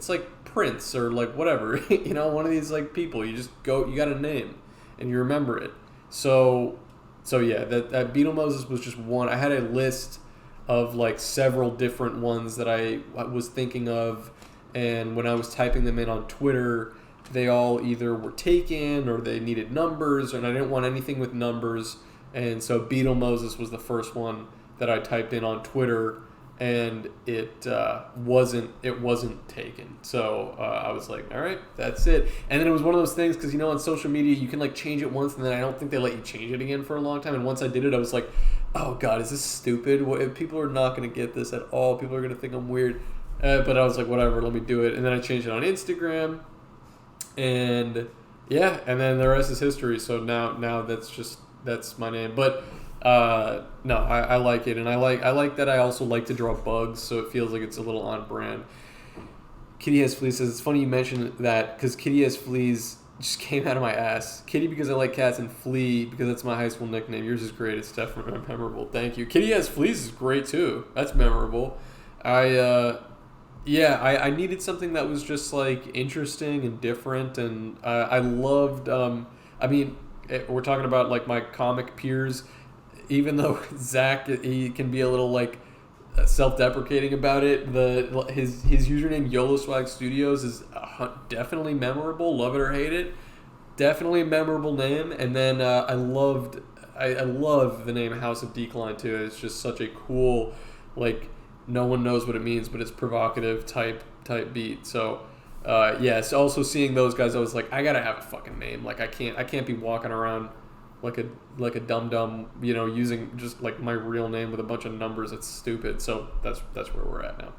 like Prince or like whatever, one of these like people. You got a name and you remember it. So yeah, that Beetle Moses was just one. I had a list of like several different ones that I was thinking of, and when I was typing them in on Twitter, they all either were taken or they needed numbers, and I didn't want anything with numbers, and so Beetle Moses was the first one that I typed in on Twitter, and it wasn't taken. So I was like, all right, that's it. And then it was one of those things, because on social media you can like change it once, and then I don't think they let you change it again for a long time. And once I did it, I was like, oh god, is this stupid? People are not going to get this at all. People are going to think I'm weird. But I was like, whatever, let me do it. And then I changed it on Instagram, and yeah, and then the rest is history. So now that's my name. But no, I like it, and I like that I also like to draw bugs, so it feels like it's a little on brand. Kitty Has Fleas says, it's funny you mentioned that because Kitty Has Fleas just came out of my ass. Kitty because I like cats, and Flea because that's my high school nickname. Yours is great. It's definitely memorable. Thank you. Kitty Has Fleas is great too. That's memorable. I needed something that was just like interesting and different, and I loved. We're talking about like my comic peers. Even though Zach, he can be a little like self-deprecating about it, his username YOLO Swag Studios is definitely memorable. Love it or hate it, definitely a memorable name. And then I love the name House of Decline too. It's just such a cool, like, no one knows what it means, but it's provocative type beat. So yes, also seeing those guys, I was like, I gotta have a fucking name. Like I can't be walking around like a dum-dum, using just like my real name with a bunch of numbers. It's stupid. So that's where we're at now.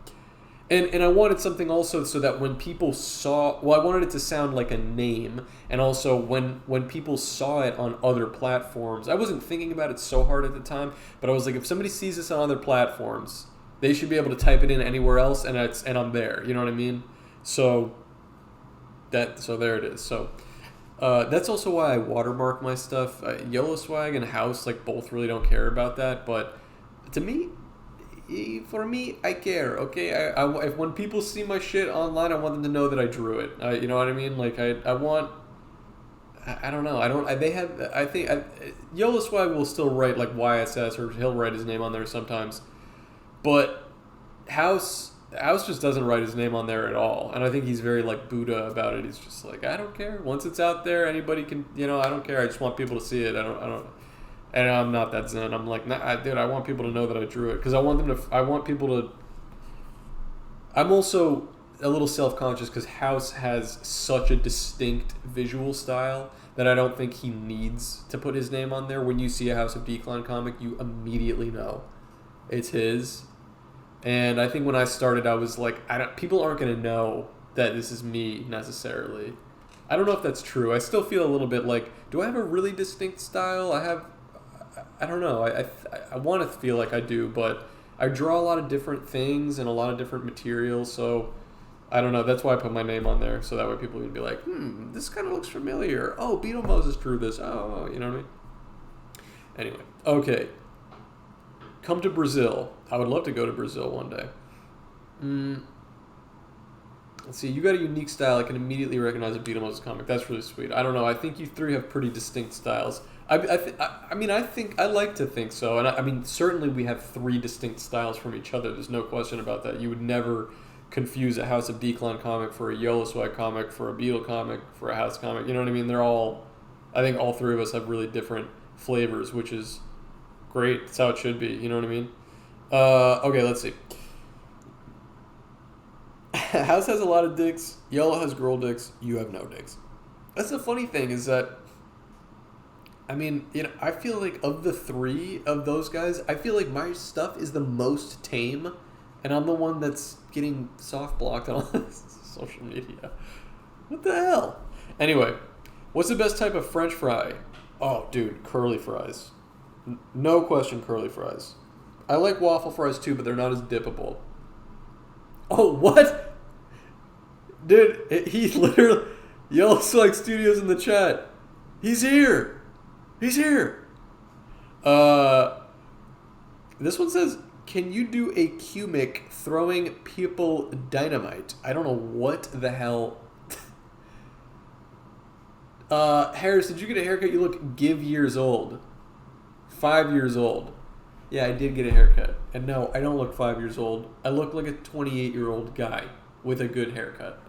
And I wanted something also so that when people saw, I wanted it to sound like a name, and also when people saw it on other platforms, I wasn't thinking about it so hard at the time, but I was like, if somebody sees this on other platforms, they should be able to type it in anywhere else, and I'm there. You know what I mean? So there it is. So that's also why I watermark my stuff. YOLO Swag and House, like, both really don't care about that, but to me, for me, I care. Okay, if when people see my shit online, I want them to know that I drew it. You know what I mean? Like I want. I don't know. I think YOLO Swag will still write like YSS, or he'll write his name on there sometimes, but House just doesn't write his name on there at all, and I think he's very like Buddha about it. He's just like, I don't care. Once it's out there, anybody can. I don't care. I just want people to see it. I don't. And I'm not that zen. I'm like, nah, dude. I want people to know that I drew it because I want them to. I want people to. I'm also a little self-conscious because House has such a distinct visual style that I don't think he needs to put his name on there. When you see a House of Decline comic, you immediately know it's his. And I think when I started, I was like, people aren't going to know that this is me necessarily. I don't know if that's true. I still feel a little bit like, do I have a really distinct style? I don't know. I want to feel like I do, but I draw a lot of different things and a lot of different materials, so I don't know. That's why I put my name on there, so that way people can be like, this kind of looks familiar. Oh, Beetle Moses drew this. Oh, you know what I mean? Anyway, okay. Come to Brazil. I would love to go to Brazil one day. Let's see. You got a unique style. I can immediately recognize a Beetle Moses comic. That's really sweet. I don't know. I think you three have pretty distinct styles. I like to think so. And I mean, certainly we have three distinct styles from each other. There's no question about that. You would never confuse a House of Decline comic for a YOLO Swag comic, for a Beetle comic, for a House comic. You know what I mean? I think all three of us have really different flavors, which is great. That's how it should be. You know what I mean? Okay, let's see. House has a lot of dicks. YOLO has girl dicks. You have no dicks. That's the funny thing is that, I mean, I feel like of the three of those guys, I feel like my stuff is the most tame, and I'm the one that's getting soft blocked on all social media. What the hell? Anyway, what's the best type of French fry? Oh, dude, curly fries. No question, curly fries. I like waffle fries too, but they're not as dippable. Oh, what? Dude, he literally... YOLO Swag Studios in the chat. He's here. He's here. This one says, can you do a cumic throwing people dynamite? I don't know what the hell. Harris, did you get a haircut? You look years old. 5 years old. Yeah, I did get a haircut. And no, I don't look 5 years old. I look like a 28-year-old guy with a good haircut.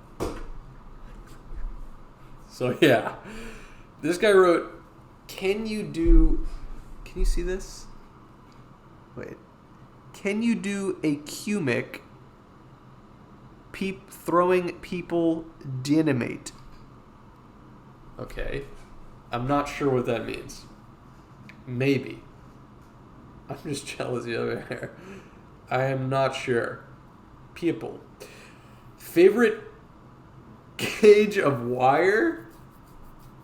So yeah. This guy wrote, can you see this? Wait. Can you do a cumic throwing people dynamite? Okay. I'm not sure what that means. Maybe. I'm just jealous over here. I am not sure. People. Favorite gauge of wire?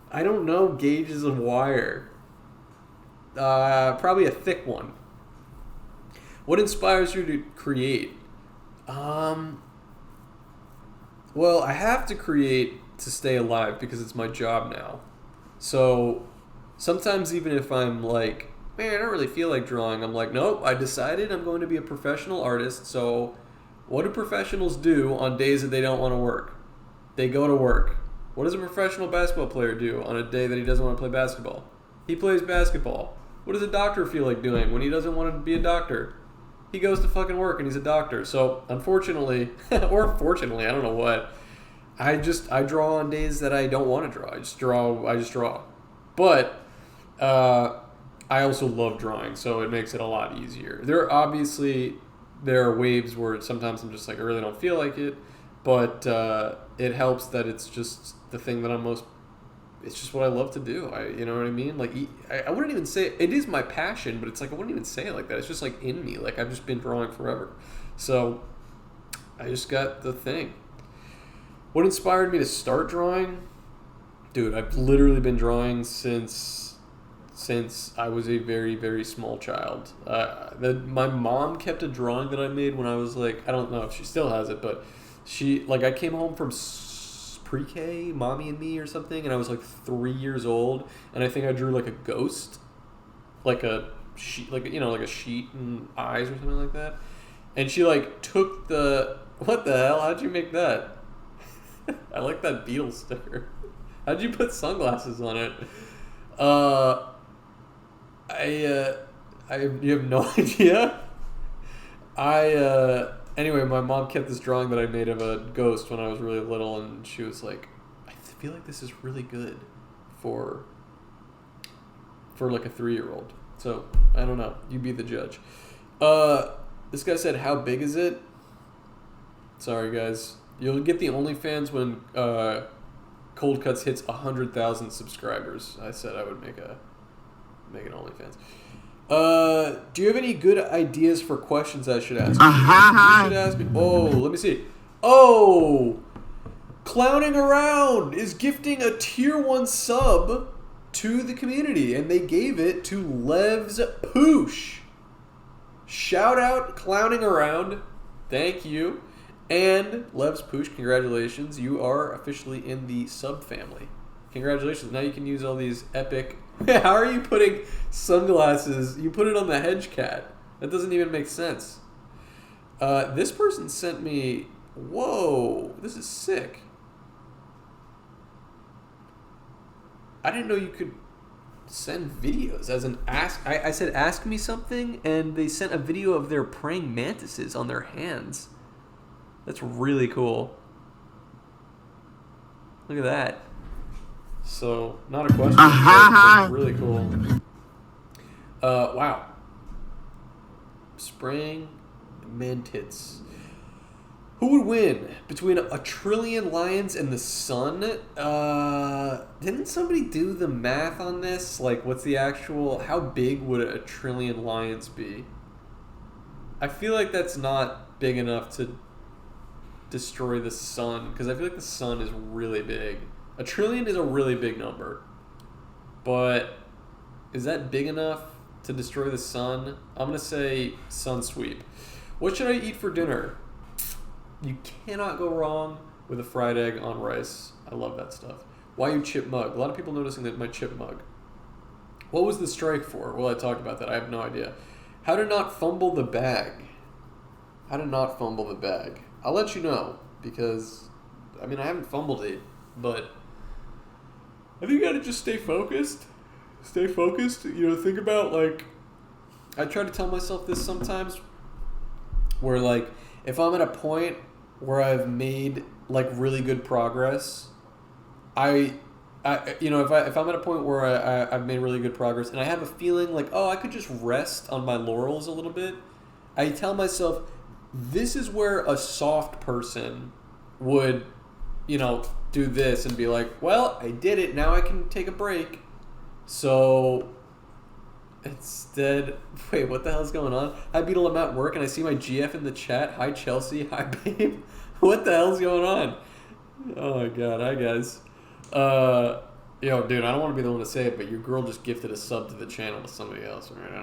I don't know gauges of wire. Probably a thick one. What inspires you to create? Well, I have to create to stay alive because it's my job now. So sometimes even if I'm like, man, I don't really feel like drawing, I'm like, nope, I decided I'm going to be a professional artist. So what do professionals do on days that they don't want to work? They go to work. What does a professional basketball player do on a day that he doesn't want to play basketball? He plays basketball. What does a doctor feel like doing when he doesn't want to be a doctor? He goes to fucking work and he's a doctor. So unfortunately, or fortunately, I don't know what, I draw on days that I don't want to draw. I just draw. But I also love drawing, so it makes it a lot easier. There are waves where sometimes I'm just like, I really don't feel like it, but it helps that it's just the thing that it's just what I love to do. You know what I mean? Like, I wouldn't even say it is my passion, but it's like I wouldn't even say it like that. It's just like in me. Like I've just been drawing forever. So I just got the thing. What inspired me to start drawing? Dude, I've literally been drawing since I was a very, very small child. My mom kept a drawing that I made when I was like, I don't know if she still has it, but I came home from pre-K, Mommy and Me or something, and I was like 3 years old, and I think I drew like a ghost, like a sheet, like a sheet and eyes or something like that. And she like took what the hell? How'd you make that? I like that Beetle sticker. How'd you put sunglasses on it? You have no idea. Anyway, my mom kept this drawing that I made of a ghost when I was really little, and she was like, I feel like this is really good for like a 3-year-old. So, I don't know. You be the judge. This guy said, how big is it? Sorry, guys. You'll get the OnlyFans when Cold Cuts hits 100,000 subscribers. I said I would make an OnlyFans. Do you have any good ideas for questions I should ask? You should ask me. Oh, let me see. Oh, Clowning Around is gifting a tier 1 sub to the community, and they gave it to Lev's Poosh. Shout out Clowning Around. Thank you. And Lev's Poosh, congratulations. You are officially in the sub family. Congratulations. Now you can use all these epic... How are you putting sunglasses? You put it on the hedge cat. That doesn't even make sense. This person sent me... Whoa, this is sick. I didn't know you could send videos as an ask... I said ask me something, and they sent a video of their praying mantises on their hands. That's really cool. Look at that. So, not a question, but really cool. Wow. Spraying mantids. Who would win between a trillion lions and the sun? Didn't somebody do the math on this? Like, what's the actual... How big would a trillion lions be? I feel like that's not big enough to destroy the sun, because I feel like the sun is really big. A trillion is a really big number, but is that big enough to destroy the sun? I'm going to say sun sweep. What should I eat for dinner? You cannot go wrong with a fried egg on rice. I love that stuff. Why you chip mug? A lot of people noticing that my chip mug. What was the strike for? Well, I talked about that. I have no idea. How to not fumble the bag. How to not fumble the bag. I'll let you know, because, I mean, I haven't fumbled it, but I think you gotta just stay focused. Stay focused. You know, think about, like, I try to tell myself this sometimes, where, like, if I'm at a point where I've made, like, really good progress, if I'm at a point where I've made really good progress, and I have a feeling like, oh, I could just rest on my laurels a little bit, I tell myself, this is where a soft person would, do this and be like, well, I did it. Now I can take a break. So It's dead. Wait, what the hell's going on? Hi, Beetle. I'm at work and I see my GF in the chat. Hi, Chelsea. Hi, babe. What the hell's going on? Oh my god. Hi, guys. Yo, dude, I don't want to be the one to say it, but your girl just gifted a sub to the channel to somebody else. Right? I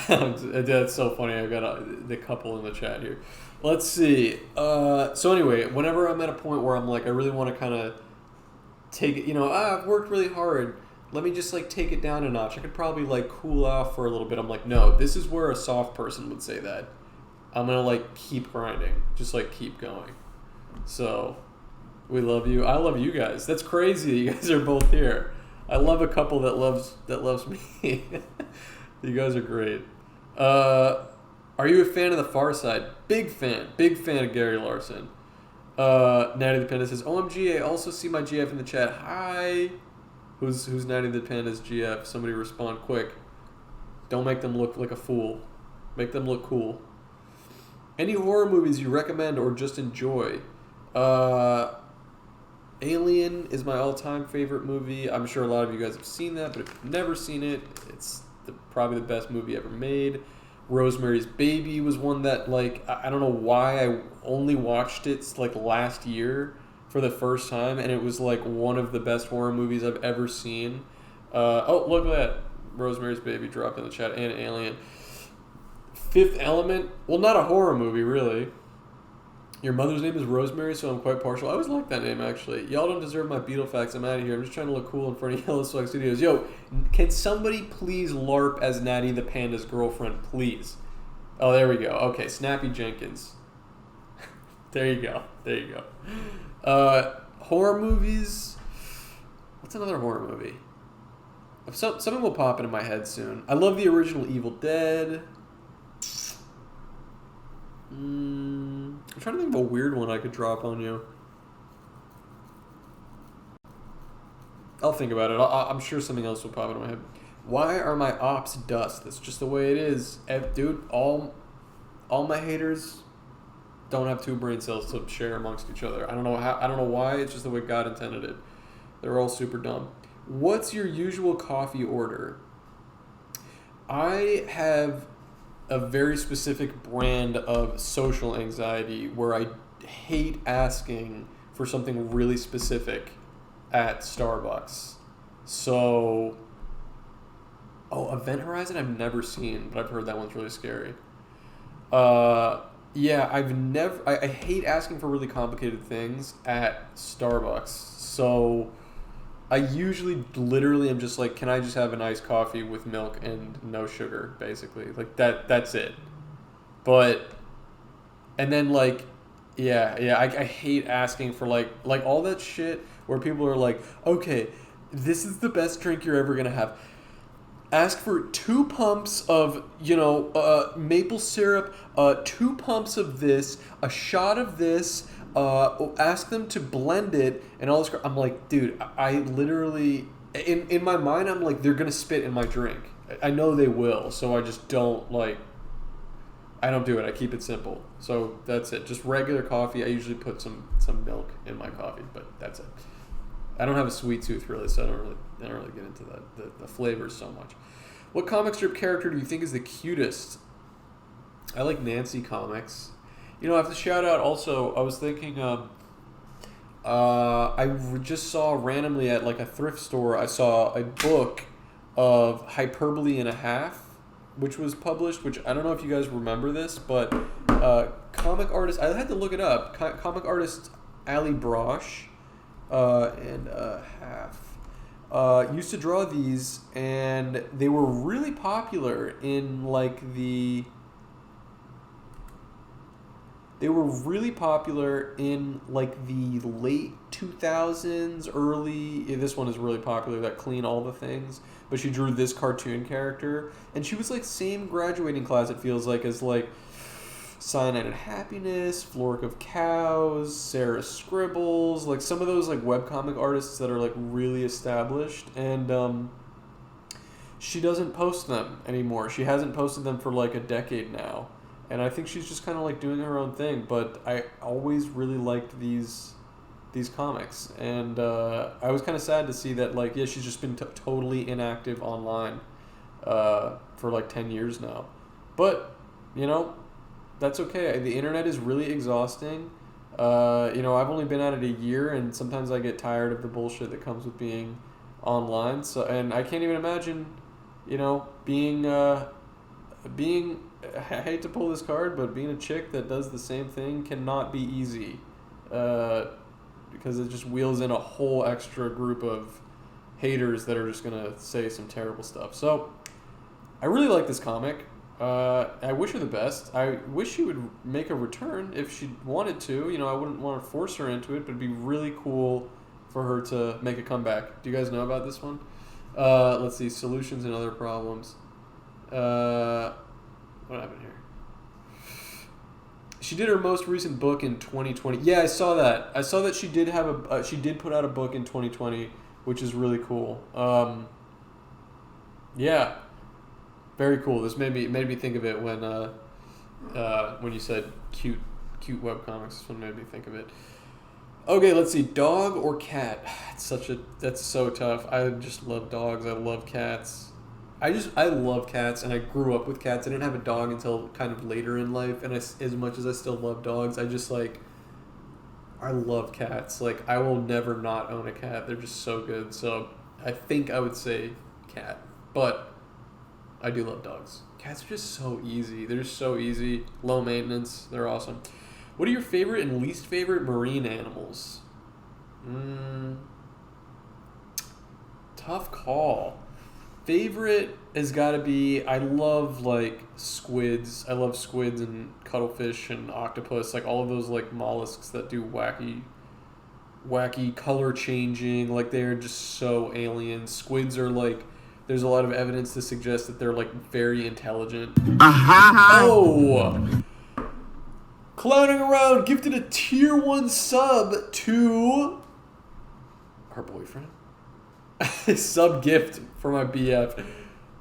don't know. That's so funny. I've got the couple in the chat here. Let's see. So anyway, whenever I'm at a point where I'm like, I really want to kind of take it, I've worked really hard. Let me just like take it down a notch. I could probably like cool off for a little bit. I'm like, no, this is where a soft person would say that. I'm going to like keep grinding. Just like keep going. So we love you. I love you guys. That's crazy. You guys are both here. I love a couple that loves me. You guys are great. Are you a fan of The Far Side? Big fan of Gary Larson. Natty the Panda says, OMG, I also see my GF in the chat. Hi. Who's Natty the Panda's GF? Somebody respond quick. Don't make them look like a fool. Make them look cool. Any horror movies you recommend or just enjoy? Alien is my all-time favorite movie. I'm sure a lot of you guys have seen that, but if you've never seen it, it's probably the best movie ever made. Rosemary's Baby was one that, like, I don't know why I only watched it, like, last year for the first time, and it was, like, one of the best horror movies I've ever seen. Oh, look at that. Rosemary's Baby dropped in the chat, and Alien. Fifth Element, well, not a horror movie, really. Your mother's name is Rosemary, so I'm quite partial. I always like that name, actually. Y'all don't deserve my Beetle facts. I'm out of here. I'm just trying to look cool in front of Yellow Swag Studios. Yo, can somebody please LARP as Natty the Panda's girlfriend, please? Oh, there we go. Okay, Snappy Jenkins. There you go. Horror movies. What's another horror movie? Something will pop into my head soon. I love the original Evil Dead. I'm trying to think of a weird one I could drop on you. I'll think about it. I'm sure something else will pop into my head. Why are my ops dust? That's just the way it is. Dude, all my haters don't have two brain cells to share amongst each other. I don't know why. It's just the way God intended it. They're all super dumb. What's your usual coffee order? I have a very specific brand of social anxiety where I hate asking for something really specific at Starbucks. So, Event Horizon I've never seen, but I've heard that one's really scary. Yeah, I hate asking for really complicated things at Starbucks. So I usually literally am just like, can I just have an iced coffee with milk and no sugar, basically. Like that's it. And then like, I hate asking for like all that shit where people are like, okay, this is the best drink you're ever going to have. Ask for 2 pumps of, maple syrup, 2 pumps of this, a shot of this, ask them to blend it and all this crap. I'm like, dude, I literally, in my mind, I'm like, they're going to spit in my drink. I know they will, so I just don't, I don't do it. I keep it simple. So that's it. Just regular coffee. I usually put some milk in my coffee, but that's it. I don't have a sweet tooth, really, so I don't really get into the flavors so much. What comic strip character do you think is the cutest? I like Nancy comics. I have to shout out also, I was thinking, I just saw randomly at like a thrift store, I saw a book of Hyperbole and a Half, which was published, which I don't know if you guys remember this, but comic artist, I had to look it up, comic artist Ali Brosh and a Half used to draw these, and they were really popular in like the... They were really popular in like the late 2000s, early... This one is really popular, that Clean All the Things. But she drew this cartoon character. And she was like same graduating class, it feels like, as like Cyanide and Happiness, Floric of Cows, Sarah Scribbles. Like some of those like webcomic artists that are like really established. And she doesn't post them anymore. She hasn't posted them for like a decade now. And I think she's just kind of like doing her own thing. But I always really liked these these comics, and I was kind of sad to see that, like, yeah, she's just been totally inactive online for like 10 years now. But that's okay. The internet is really exhausting. I've only been at it a year, and sometimes I get tired of the bullshit that comes with being online. So, and I can't even imagine, being I hate to pull this card, but being a chick that does the same thing cannot be easy, because it just wheels in a whole extra group of haters that are just gonna say some terrible stuff. So, I really like this comic. I wish her the best. I wish she would make a return if she wanted to. I wouldn't want to force her into it, but it'd be really cool for her to make a comeback. Do you guys know about this one? Let's see. Solutions and other problems. What happened here? She did her most recent book in 2020. Yeah, I saw that. I saw that she did have she did put out a book in 2020, which is really cool. Yeah. Very cool. This made me think of it when you said cute webcomics. This one made me think of it. Okay, let's see. Dog or cat? That's so tough. I just love dogs. I love cats. I love cats, and I grew up with cats. I didn't have a dog until kind of later in life, and as much as I still love dogs, I love cats. Like, I will never not own a cat. They're just so good. So I think I would say cat, but I do love dogs. Cats are just so easy. They're just so easy. Low maintenance. They're awesome. What are your favorite and least favorite marine animals? Tough call. Favorite has got to be, I love, like, squids. I love squids and cuttlefish and octopus. Like, all of those, like, mollusks that do wacky color changing. Like, they're just so alien. Squids are, like... There's a lot of evidence to suggest that they're, like, very intelligent. Oh! Clowning around, gifted a tier 1 sub to our boyfriend. Sub gift for my BF.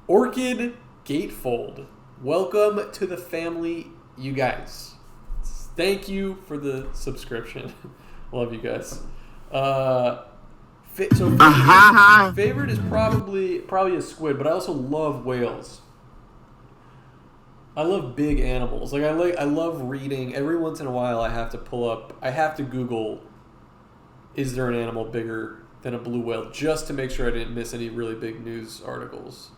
Orchid Gatefold. Welcome to the family, you guys. Thank you for the subscription. Love you guys. Favorite is probably a squid, but I also love whales. I love big animals. I love reading. Every once in a while, I have to Google, is there an animal bigger than a blue whale, just to make sure I didn't miss any really big news articles,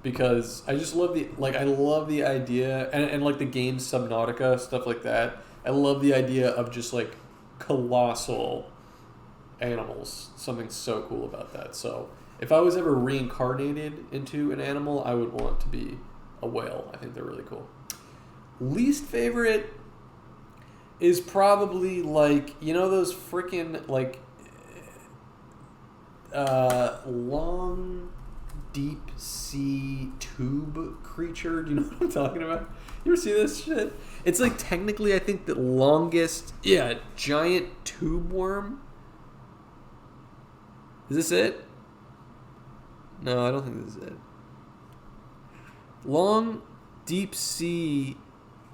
because I just love the idea, and like the game Subnautica, stuff like that. I love the idea of just like colossal animals. Something so cool about that. So if I was ever reincarnated into an animal, I would want to be a whale. I think they're really cool. Least favorite is probably, like, those freaking, like, long deep sea tube creature. Do you know what I'm talking about? You ever see this shit? It's like technically, I think, the longest giant tube worm. Is this it? No, I don't think this is it. Long, deep sea...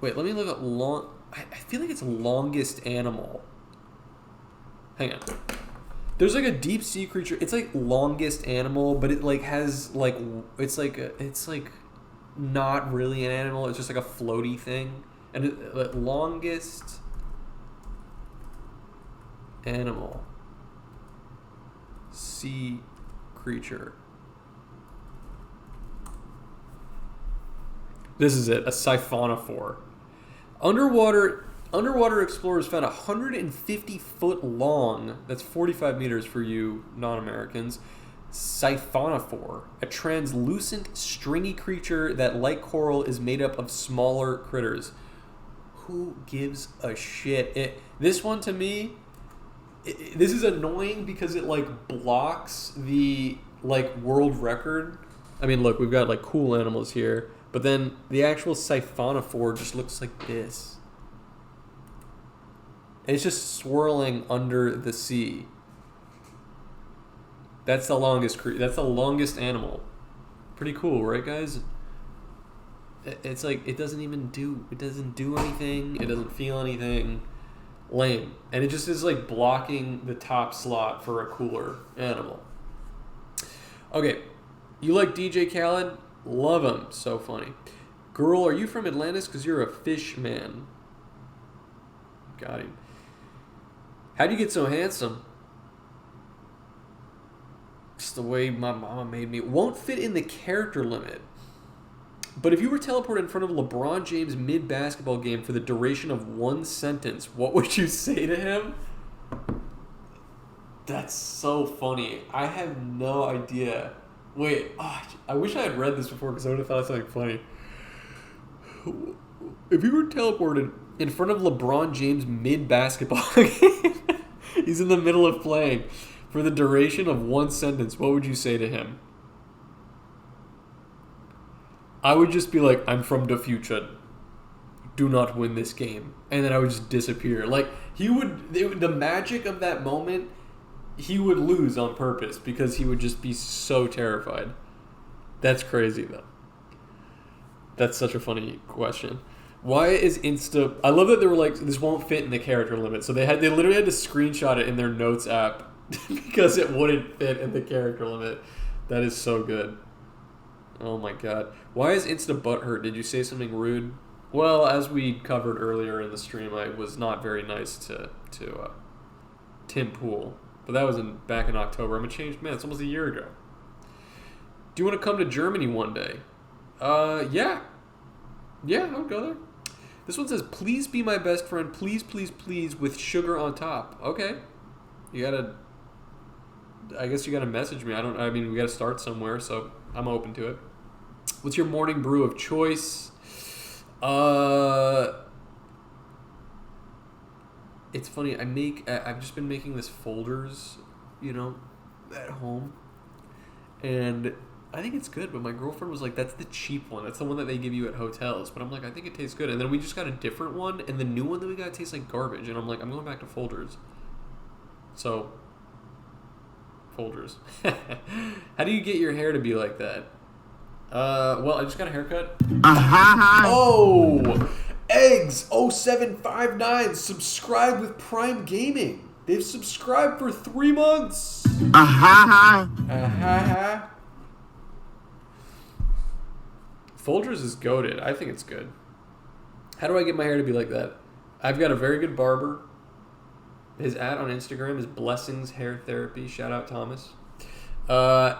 Wait, let me look up long... I feel like it's longest animal. Hang on. There's like a deep sea creature. It's like longest animal, but it like has like... It's like not really an animal. It's just like a floaty thing. And longest animal. Sea creature. This is it, a siphonophore. Underwater explorers found a 150-foot long, that's 45 meters for you non-Americans, siphonophore, a translucent, stringy creature that, like coral, is made up of smaller critters. Who gives a shit? This one, to me... this is annoying because it like blocks the like world record. I mean, look, we've got like cool animals here, but then the actual siphonophore just looks like this. And it's just swirling under the sea. That's the longest animal. Pretty cool, right, guys? It's like it doesn't do anything. It doesn't feel anything. Lame. And it just is like blocking the top slot for a cooler animal. Okay. You like DJ Khaled? Love him. So funny. Girl, are you from Atlantis? Because you're a fish man. Got him. How'd you get so handsome? Just the way my mama made me. Won't fit in the character limit. But if you were teleported in front of LeBron James mid-basketball game for the duration of one sentence, what would you say to him? That's so funny. I have no idea. Wait, I wish I had read this before because I would have thought of something funny. If you were teleported in front of LeBron James mid-basketball game, he's in the middle of playing, for the duration of one sentence, what would you say to him? I would just be like, I'm from the future. Do not win this game. And then I would just disappear. Like, the magic of that moment, he would lose on purpose because he would just be so terrified. That's crazy, though. That's such a funny question. Why is Insta... I love that they were like, this won't fit in the character limit. So they literally had to screenshot it in their notes app because it wouldn't fit in the character limit. That is so good. Oh my god. Why is Insta butthurt? Did you say something rude? Well, as we covered earlier in the stream, I was not very nice to Tim Pool. But that was back in October. I'm a changed man. It's almost a year ago. Do you want to come to Germany one day? Yeah. Yeah, I would go there. This one says, please be my best friend. Please, please, please, with sugar on top. Okay. I guess you gotta message me. We gotta start somewhere, so I'm open to it. What's your morning brew of choice? It's funny. I've just been making this Folgers, at home, and I think it's good. But my girlfriend was like, "That's the cheap one. That's the one that they give you at hotels." But I'm like, I think it tastes good. And then we just got a different one, and the new one that we got tastes like garbage. And I'm like, I'm going back to Folgers. So, Folgers. How do you get your hair to be like that? Well, I just got a haircut. Oh! Eggs 0759 subscribed with Prime Gaming. They've subscribed for 3 months. Folgers is goated. I think it's good. How do I get my hair to be like that? I've got a very good barber. His ad on Instagram is Blessings Hair Therapy. Shout out Thomas. I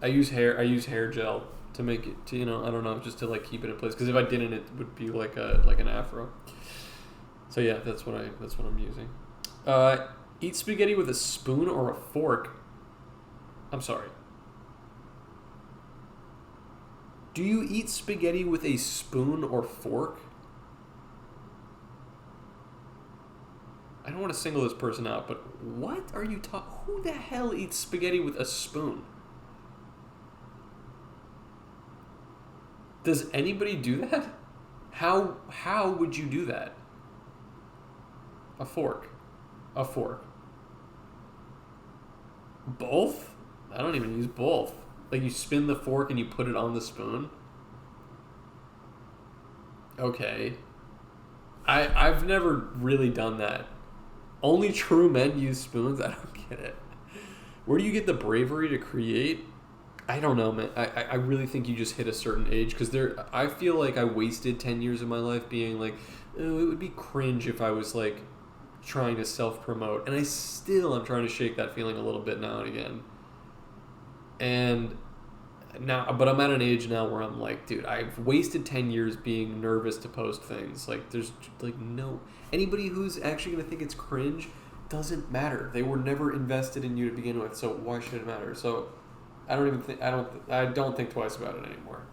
use hair gel to make it to, I don't know, just to like keep it in place, because if I didn't, it would be like an afro. So yeah, that's what I'm using. Eat spaghetti with a spoon or a fork. I'm sorry. Do you eat spaghetti with a spoon or fork? I don't want to single this person out, but what are you talking? Who the hell eats spaghetti with a spoon? Does anybody do that? How would you do that? A fork. Both? I don't even use both. Like, you spin the fork and you put it on the spoon? Okay. I've never really done that. Only true men use spoons? I don't get it. Where do you get the bravery to create? I don't know, man. I really think you just hit a certain age, because I feel like I wasted 10 years of my life being like, oh, it would be cringe if I was like trying to self-promote. And I'm trying to shake that feeling a little bit now and again. And now, but I'm at an age now where I'm like, dude, I've wasted 10 years being nervous to post things. Like, there's like anybody who's actually going to think it's cringe doesn't matter. They were never invested in you to begin with, so why should it matter? So I don't think twice about it anymore.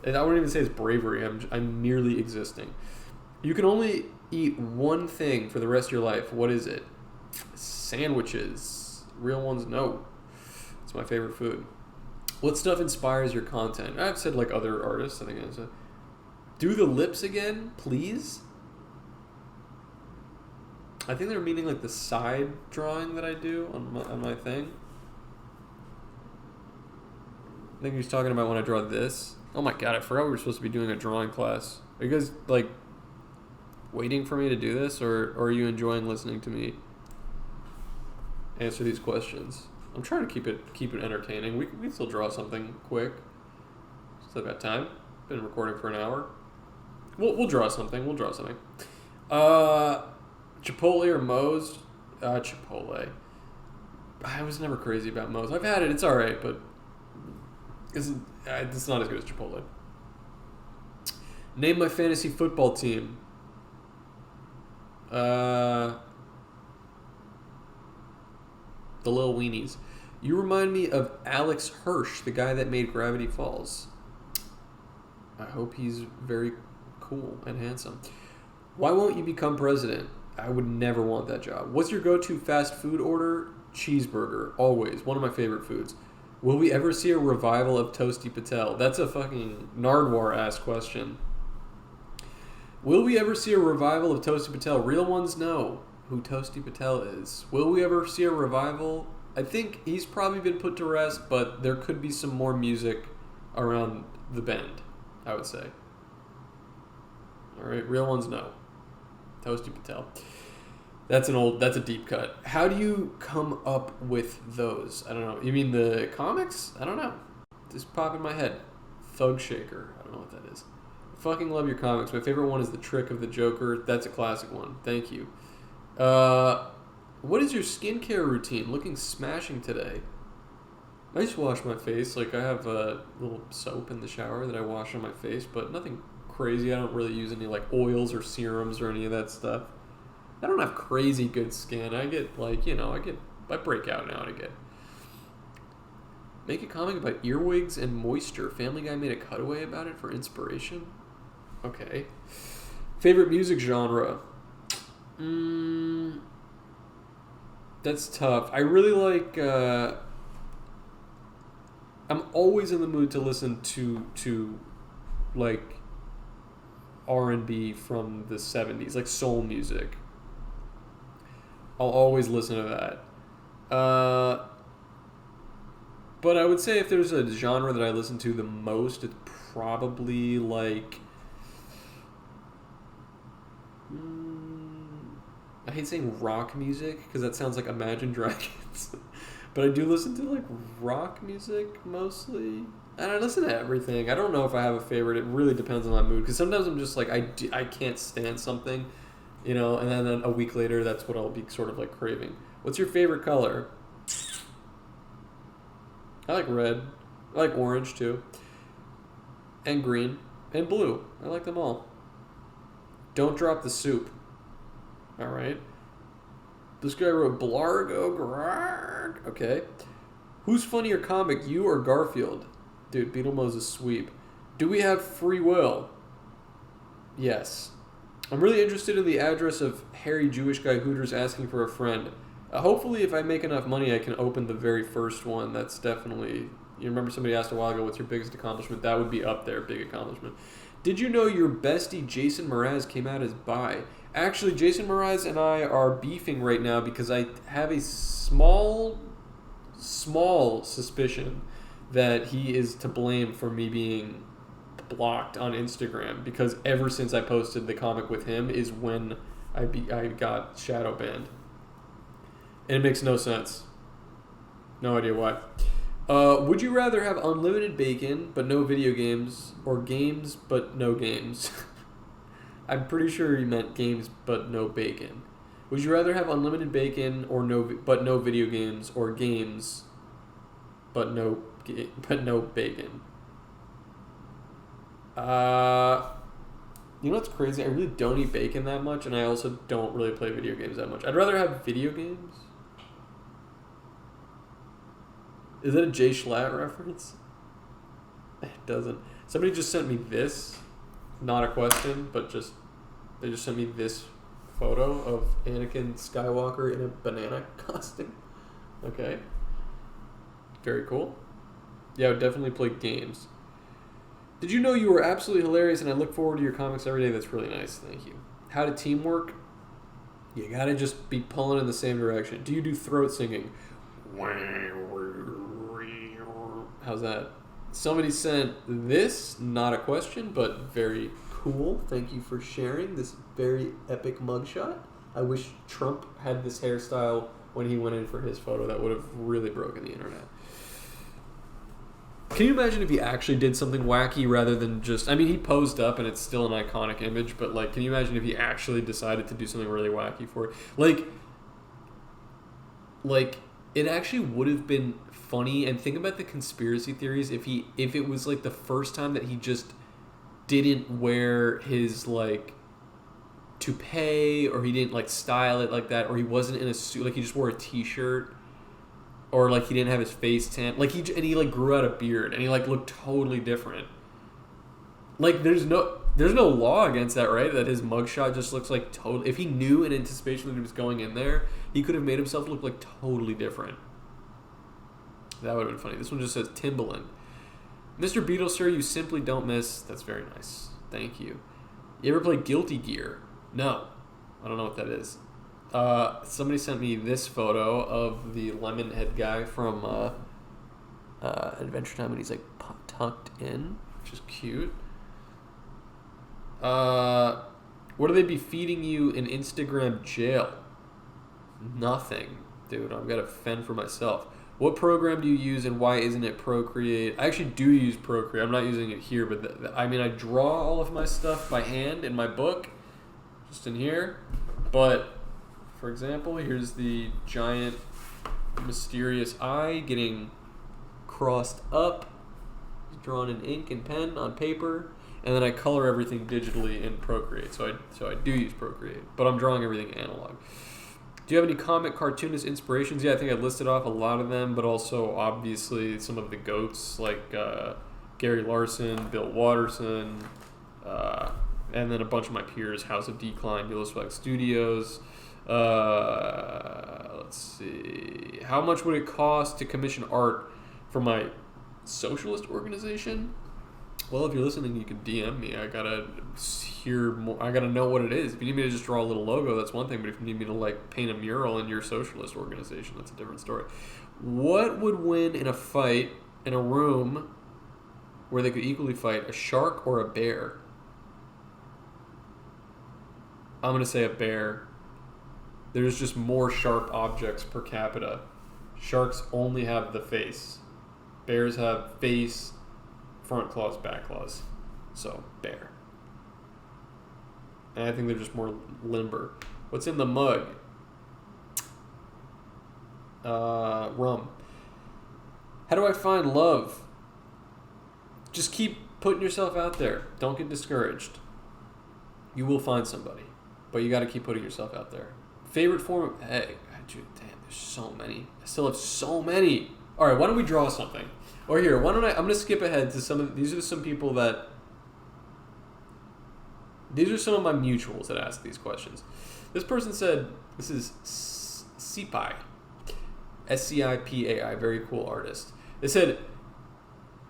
And I wouldn't even say it's bravery. I'm merely existing. You can only eat one thing for the rest of your life. What is it? Sandwiches. Real ones, no. It's my favorite food. What stuff inspires your content? I've said like other artists. I think I said, do the lips again, please. I think they're meaning like the side drawing that I do on my thing. I think he was talking about when I draw this. Oh my god, I forgot we were supposed to be doing a drawing class. Are you guys like waiting for me to do this, or are you enjoying listening to me answer these questions? I'm trying to keep it entertaining. We can still draw something quick. Still got time. Been recording for an hour. We'll draw something. Chipotle or Moe's? Chipotle. I was never crazy about Moe's. I've had it. It's all right, but it's not as good as Chipotle. Name my fantasy football team. The Little Weenies. You remind me of Alex Hirsch, the guy that made Gravity Falls. I hope he's very cool and handsome. Why won't you become president? I would never want that job. What's your go-to fast food order? Cheeseburger. Always. One of my favorite foods. Will we ever see a revival of Toasty Patel? That's a fucking Nardwar-ass question. Will we ever see a revival of Toasty Patel? Real ones know who Toasty Patel is. Will we ever see a revival? I think he's probably been put to rest, but there could be some more music around the bend, I would say. All right, real ones know. Toasty Patel. That's a deep cut. How do you come up with those? I don't know. You mean the comics? I don't know. Just pop in my head. Thug Shaker. I don't know what that is. Fucking love your comics. My favorite one is The Trick of the Joker. That's a classic one. Thank you. What is your skincare routine? Looking smashing today. I just wash my face. Like, I have a little soap in the shower that I wash on my face, but nothing crazy. I don't really use any, like, oils or serums or any of that stuff. I don't have crazy good skin. I get, like, I break out now and again. Make a comic about earwigs and moisture. Family Guy made a cutaway about it for inspiration. Okay. Favorite music genre? That's tough. I really like... I'm always in the mood to listen to like, R&B from the 70s, like soul music. I'll always listen to that. But I would say if there's a genre that I listen to the most, it's probably like... I hate saying rock music because that sounds like Imagine Dragons. But I do listen to like rock music mostly. And I listen to everything. I don't know if I have a favorite. It really depends on my mood. Because sometimes I'm just like, I can't stand something, and then a week later, that's what I'll be sort of like craving. What's your favorite color? I like red. I like orange too. And green. And blue. I like them all. Don't drop the soup. Alright. This guy wrote Blargo Grog. Okay. Who's funnier comic, you or Garfield? Dude, Beetle Moses sweep. Do we have free will? Yes. I'm really interested in the address of hairy Jewish guy Hooters asking for a friend. Hopefully, if I make enough money, I can open the very first one. That's definitely... You remember somebody asked a while ago, what's your biggest accomplishment? That would be up there, big accomplishment. Did you know your bestie Jason Mraz came out as bi? Actually, Jason Mraz and I are beefing right now because I have a small suspicion that he is to blame for me being blocked on Instagram, because ever since I posted the comic with him is when I got shadow banned. And it makes no sense. No idea why. Would you rather have unlimited bacon but no video games, or games but no games? I'm pretty sure he meant games but no bacon. Would you rather have unlimited bacon or no video games, or games but no bacon? You know what's crazy? I really don't eat bacon that much, and I also don't really play video games that much. I'd rather have video games. Is that a Jay Schlatt reference? It doesn't. Somebody just sent me this. Not a question, but they just sent me this photo of Anakin Skywalker in a banana costume. Okay. Very cool. Yeah, I would definitely play games. Did you know you were absolutely hilarious, and I look forward to your comics every day? That's really nice. Thank you. How to teamwork? You gotta just be pulling in the same direction. Do you do throat singing? How's that? Somebody sent this, not a question, but very cool. Thank you for sharing this very epic mugshot. I wish Trump had this hairstyle when he went in for his photo. That would have really broken the internet. Can you imagine if he actually did something wacky rather than just... I mean, he posed up and it's still an iconic image, but, like, can you imagine if he actually decided to do something really wacky for it? Like, it actually would have been funny, and think about the conspiracy theories if it was, like, the first time that he just didn't wear his, like, toupee, or he didn't, like, style it like that, or he wasn't in a suit, like, he just wore a t-shirt, or, like, he didn't have his face tan, like, he like, grew out a beard, and he, like, looked totally different. Like, there's no law against that, right? That his mugshot just looks like totally... If he knew in anticipation that he was going in there, he could have made himself look, like, totally different. That would have been funny. This one just says Timbaland. Mr. Beetle, sir, you simply don't miss. That's very nice. Thank you. You ever play Guilty Gear? No. I don't know what that is. Somebody sent me this photo of the lemon head guy from Adventure Time, and he's, like, tucked in, which is cute. What do they be feeding you in Instagram jail? Nothing, dude. I've got to fend for myself. What program do you use, and why isn't it Procreate? I actually do use Procreate. I'm not using it here, but I mean, I draw all of my stuff by hand in my book, just in here. But, for example, here's the giant mysterious eye getting crossed up, drawn in ink and pen on paper. And then I color everything digitally in Procreate. So I do use Procreate, but I'm drawing everything analog. Do you have any comic cartoonist inspirations? Yeah, I think I listed off a lot of them, but also obviously some of the GOATs like Gary Larson, Bill Watterson, and then a bunch of my peers, House of Decline, Ulysses Flex Studios. Let's see. How much would it cost to commission art for my socialist organization? Well, if you're listening, you can DM me. I gotta hear more. I gotta know what it is. If you need me to just draw a little logo, that's one thing. But if you need me to, like, paint a mural in your socialist organization, that's a different story. What would win in a fight in a room where they could equally fight, a shark or a bear? I'm gonna say a bear. There's just more sharp objects per capita. Sharks only have the face. Bears have face, front claws, back claws. So, bear. And I think they're just more limber. What's in the mug? Rum. How do I find love? Just keep putting yourself out there. Don't get discouraged. You will find somebody. But you got to keep putting yourself out there. Favorite form of... Hey, dude, damn, there's so many. I still have so many. All right, why don't we draw something? Or here, why don't I'm going to skip ahead to some of... These are some people that... These are some of my mutuals that ask these questions. This person said... This is Sipai. Scipai. Very cool artist. They said...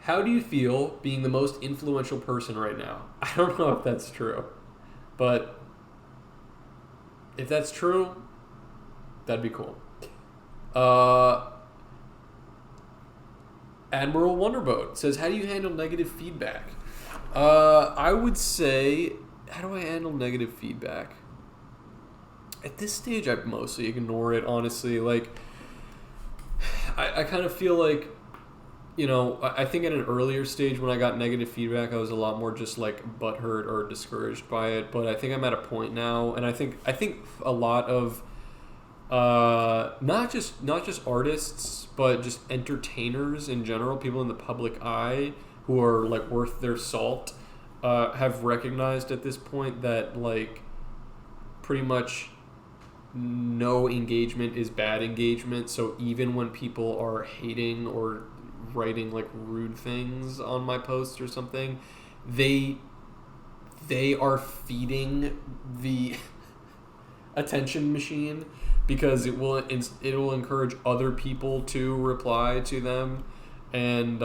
How do you feel being the most influential person right now? I don't know if that's true. But... If that's true, that'd be cool. Admiral Wonderboat says, how do you handle negative feedback? I would say, how do I handle negative feedback? At this stage, I mostly ignore it, honestly. Like, I kind of feel like, you know, I think at an earlier stage when I got negative feedback, I was a lot more just like butthurt or discouraged by it. But I think I'm at a point now, and I think a lot of not just artists, but just entertainers in general, people in the public eye who are like worth their salt, have recognized at this point that like pretty much no engagement is bad engagement. So even when people are hating or writing like rude things on my posts or something, they are feeding the attention machine, because it will encourage other people to reply to them, and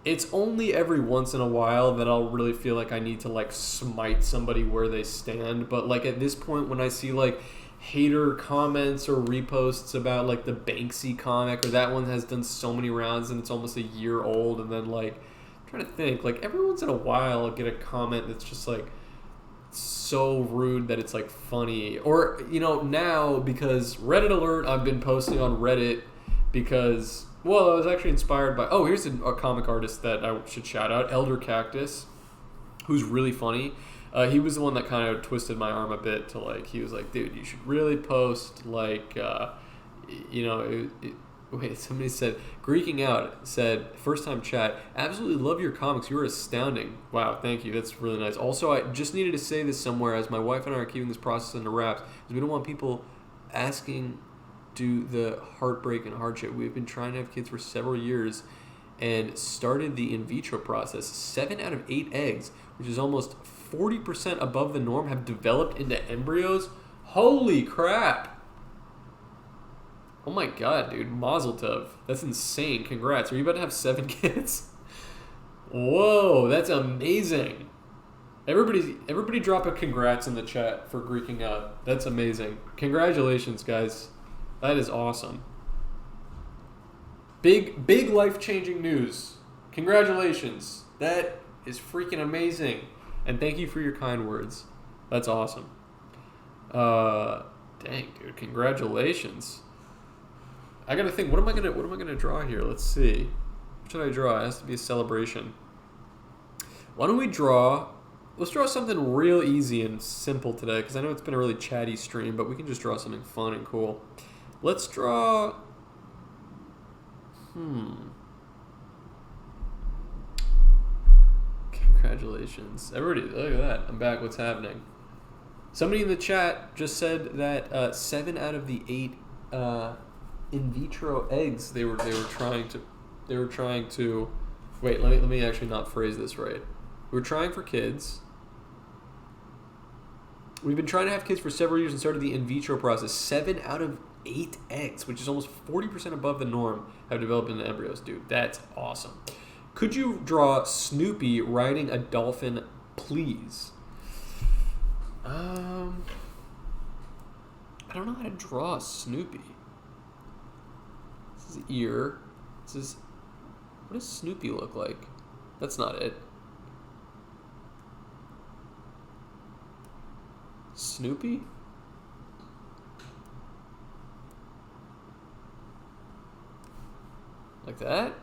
it's only every once in a while that I'll really feel like I need to like smite somebody where they stand. But like at this point, when I see like hater comments or reposts about like the Banksy comic, or that one has done so many rounds and it's almost a year old, and then like trying to think. Like, every once in a while, I'll get a comment that's just like so rude that it's like funny. Or, you know, now because Reddit alert, I've been posting on Reddit because, well, I was actually inspired by, oh, here's a comic artist that I should shout out, Elder Cactus, who's really funny. He was the one that kind of twisted my arm a bit to, like, he was like, dude, you should really post, like, you know, wait, somebody said, Greeking Out said, first time chat, absolutely love your comics. You are astounding. Wow, thank you. That's really nice. Also, I just needed to say this somewhere as my wife and I are keeping this process under wraps because we don't want people asking do the heartbreak and hardship. We've been trying to have kids for several years and started the in vitro process. 7 out of 8 eggs, which is almost 40% above the norm, have developed into embryos. Holy crap. Oh my god, dude. Mazel tov. That's insane. Congrats. Are you about to have 7 kids? Whoa, that's amazing. Everybody drop a congrats in the chat for Greeking Out. That's amazing. Congratulations, guys. That is awesome. Big life-changing news. Congratulations. That is freaking amazing. And thank you for your kind words. That's awesome. Dang, dude. Congratulations. I gotta think. What am I gonna draw here? Let's see. What should I draw? It has to be a celebration. Why don't we draw? Let's draw something real easy and simple today, because I know it's been a really chatty stream, but we can just draw something fun and cool. Let's draw. Congratulations, everybody! Look at that. I'm back. What's happening? Somebody in the chat just said that 7 out of the 8. In vitro eggs they were trying to wait, let me actually not phrase this right. We're trying for kids. We've been trying to have kids for several years and started the in vitro process. 7 out of 8 eggs, which is almost 40% above the norm, have developed into embryos. Dude, that's awesome. Could you draw Snoopy riding a dolphin, please? I don't know how to draw Snoopy. This is ear. This is... What does Snoopy look like? That's not it. Snoopy? Like that?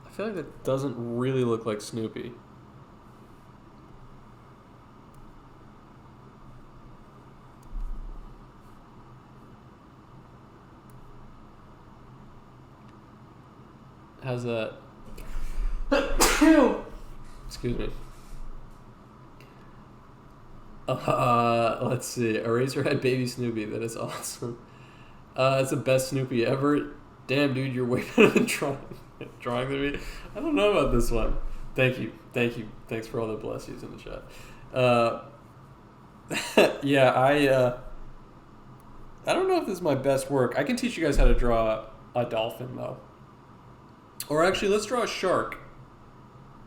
I feel like that doesn't really look like Snoopy. How's that? Excuse me. Let's see. Eraserhead Baby Snoopy. That is awesome. It's the best Snoopy ever. Damn, dude, you're way better than drawing than me. I don't know about this one. Thank you. Thanks for all the bless yous in the chat. Yeah, I don't know if this is my best work. I can teach you guys how to draw a dolphin, though. Or actually, let's draw a shark.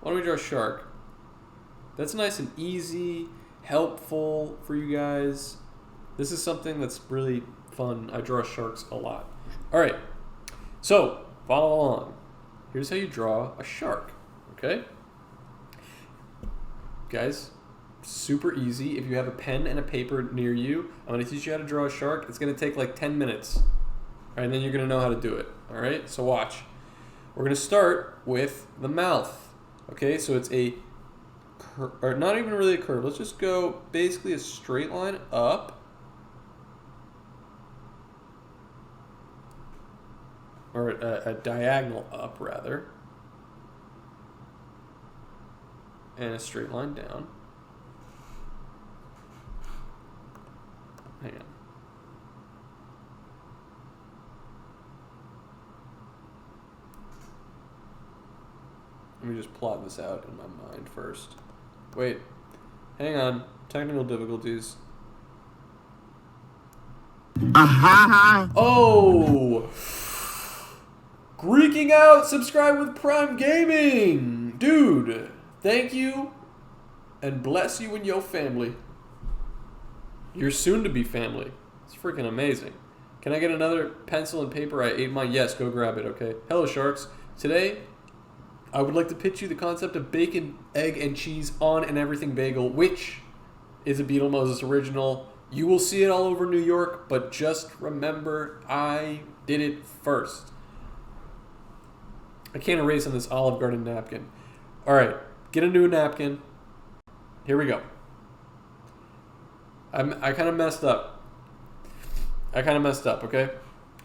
Why don't we draw a shark? That's nice and easy, helpful for you guys. This is something that's really fun. I draw sharks a lot. All right, so follow along. Here's how you draw a shark, okay? Guys, super easy. If you have a pen and a paper near you, I'm going to teach you how to draw a shark. It's going to take like 10 minutes. All right, and then you're going to know how to do it. All right, so watch. We're going to start with the mouth. Okay, so it's a or not even really a curve. Let's just go basically a straight line up. Or a diagonal up, rather. And a straight line down. Hang on. Let me just plot this out in my mind first. Wait. Hang on. Technical difficulties. Oh! Greeking out, subscribe with Prime Gaming. Dude, thank you and bless you and your family. Your soon-to-be family. It's freaking amazing. Can I get another pencil and paper? I ate mine. Yes, go grab it, okay? Hello, Sharks. Today, I would like to pitch you the concept of bacon, egg, and cheese on an everything bagel, which is a Beetle Moses original. You will see it all over New York, but just remember, I did it first. I can't erase on this Olive Garden napkin. All right, get a new napkin. Here we go. I kind of messed up. Okay?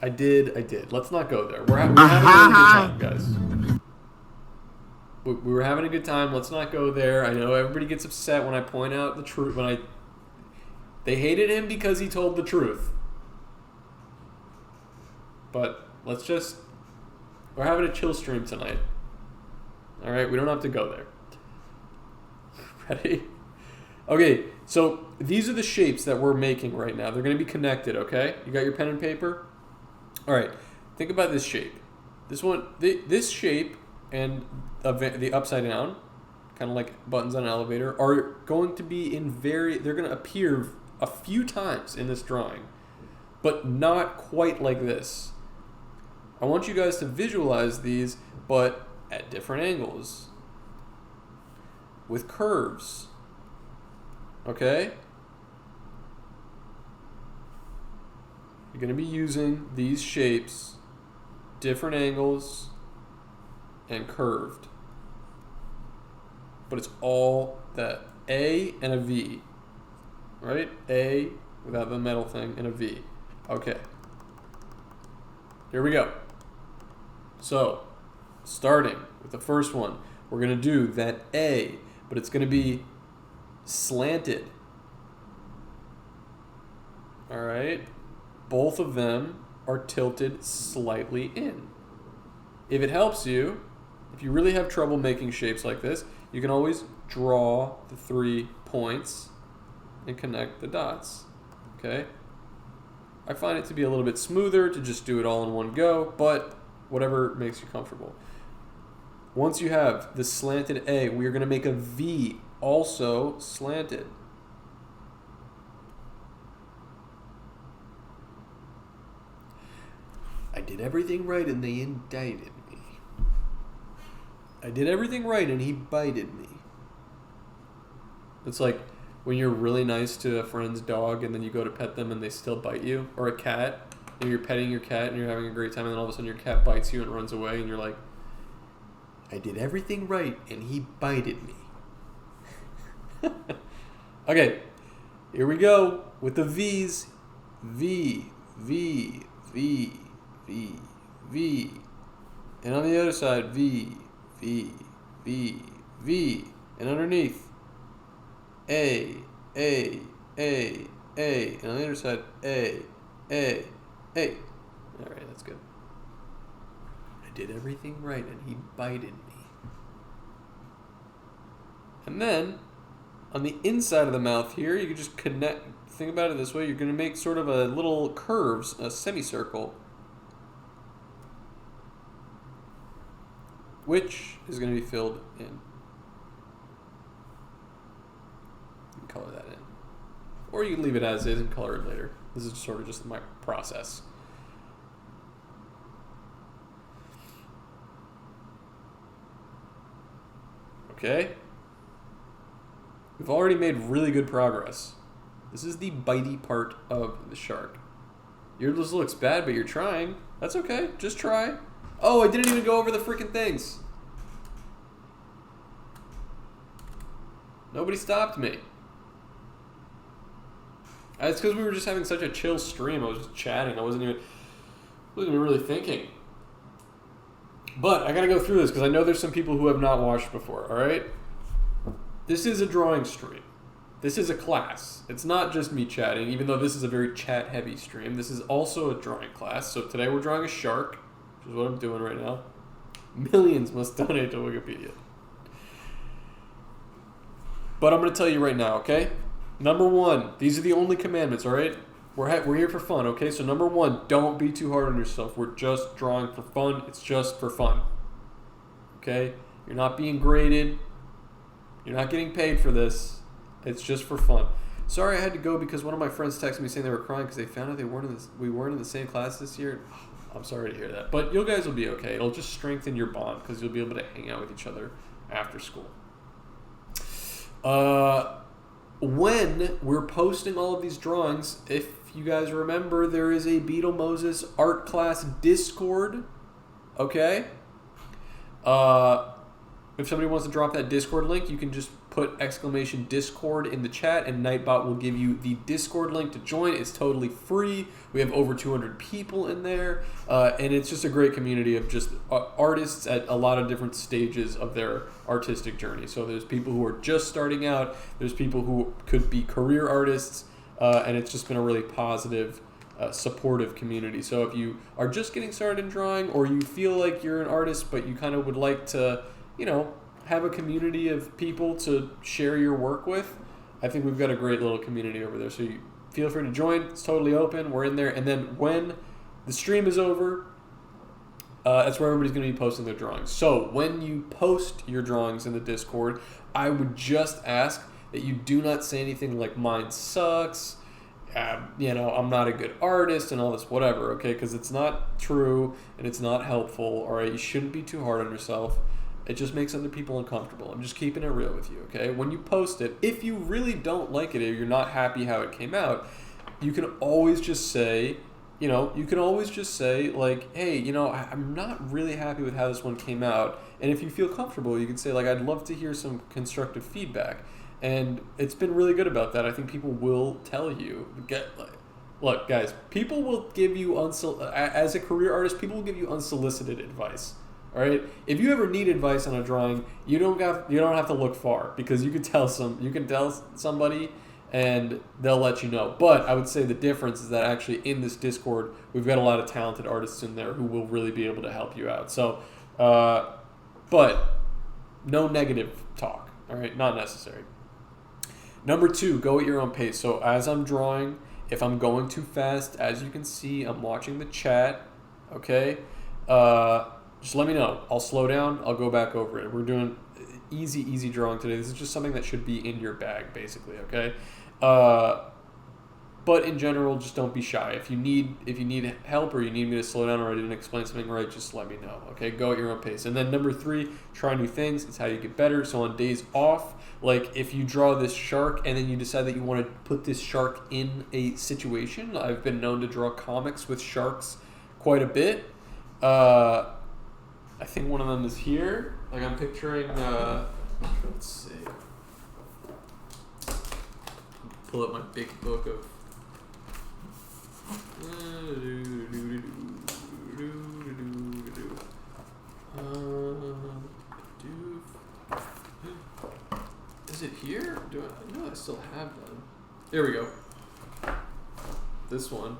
I did. Let's not go there. We're having a really good time, guys. We were having a good time. Let's not go there. I know everybody gets upset when I point out the truth. They hated him because he told the truth. But we're having a chill stream tonight. All right, we don't have to go there. Ready? Okay, so these are the shapes that we're making right now. They're going to be connected, okay? You got your pen and paper? All right, think about this shape. This shape and the upside down, kind of like buttons on an elevator, are going to be they're going to appear a few times in this drawing, but not quite like this. I want you guys to visualize these, but at different angles, with curves, okay? You're going to be using these shapes, different angles, and curved. But it's all that A and a V, right? A without the metal thing and a V. Okay. Here we go. So, starting with the first one, we're going to do that A, but it's going to be slanted. All right? Both of them are tilted slightly in. If it helps you, if you really have trouble making shapes like this, you can always draw the 3 points and connect the dots. Okay? I find it to be a little bit smoother to just do it all in one go, but whatever makes you comfortable. Once you have the slanted A, we are going to make a V also slanted. I did everything right and they indicted me. I did everything right and he bited me. It's like when you're really nice to a friend's dog and then you go to pet them and they still bite you, or a cat, and you're petting your cat and you're having a great time and then all of a sudden your cat bites you and runs away and you're like, I did everything right and he bited me. Okay, here we go with the V's. V, V, V, V, V. And on the other side, V, V, V, V. And underneath, A, A, A, A. And on the other side, A, A, A. All right, that's good. I did everything right and he bited me. And then, on the inside of the mouth here, you can just connect. Think about it this way. You're going to make sort of a little curves, a semicircle, which is going to be filled in. You can color that in. Or you can leave it as is and color it later. This is sort of just my process. Okay. We've already made really good progress. This is the bitey part of the shark. Yours looks bad, but you're trying. That's okay. Just try. Oh, I didn't even go over the freaking things. Nobody stopped me. It's because we were just having such a chill stream. I was just chatting. I wasn't even really thinking. But I gotta go through this because I know there's some people who have not watched before, alright? This is a drawing stream. This is a class. It's not just me chatting, even though this is a very chat-heavy stream. This is also a drawing class. So today we're drawing a shark, which is what I'm doing right now. Millions must donate to Wikipedia. But I'm going to tell you right now, okay? Number 1, these are the only commandments, alright? We're here for fun, okay? So number one, don't be too hard on yourself. We're just drawing for fun. It's just for fun. Okay? You're not being graded. You're not getting paid for this. It's just for fun. Sorry I had to go because one of my friends texted me saying they were crying because they found out we weren't in the same class this year. I'm sorry to hear that. But you guys will be okay. It'll just strengthen your bond because you'll be able to hang out with each other after school. When we're posting all of these drawings, if you guys remember, there is a Beetle Moses art class Discord. Okay? If somebody wants to drop that Discord link, you can just put !Discord in the chat, and Nightbot will give you the Discord link to join. It's totally free. We have over 200 people in there, and it's just a great community of just artists at a lot of different stages of their artistic journey. So there's people who are just starting out, there's people who could be career artists, and it's just been a really positive, supportive community. So if you are just getting started in drawing, or you feel like you're an artist but you kind of would like to, have a community of people to share your work with, I think we've got a great little community over there. So you feel free to join. It's totally open. We're in there. And then when the stream is over, that's where everybody's going to be posting their drawings. So when you post your drawings in the Discord, I would just ask that you do not say anything like mine sucks, I'm not a good artist and all this whatever, okay? Because it's not true and it's not helpful, all right? You shouldn't be too hard on yourself. It just makes other people uncomfortable. I'm just keeping it real with you, okay? When you post it, if you really don't like it or you're not happy how it came out, you can always just say, like, hey, I'm not really happy with how this one came out. And if you feel comfortable, you can say, like, I'd love to hear some constructive feedback. And it's been really good about that. I think people will tell you. Look, guys, people will give you, as a career artist, people will give you unsolicited advice. All right. If you ever need advice on a drawing, you don't have to look far, because you can tell somebody, and they'll let you know. But I would say the difference is that actually in this Discord, we've got a lot of talented artists in there who will really be able to help you out. So, but no negative talk. All right, not necessary. Number 2, go at your own pace. So as I'm drawing, if I'm going too fast, as you can see, I'm watching the chat. Okay. Just let me know. I'll slow down. I'll go back over it. We're doing easy drawing today. This is just something that should be in your bag, basically, okay? But in general, just don't be shy. If you need help or you need me to slow down or I didn't explain something right, just let me know, okay? Go at your own pace. And then number 3, try new things. It's how you get better. So on days off, like if you draw this shark and then you decide that you want to put this shark in a situation, I've been known to draw comics with sharks quite a bit. I think one of them is here. Like I'm picturing, let's see. Pull up my big book of. Is it here? I know I still have them. There we go. This one.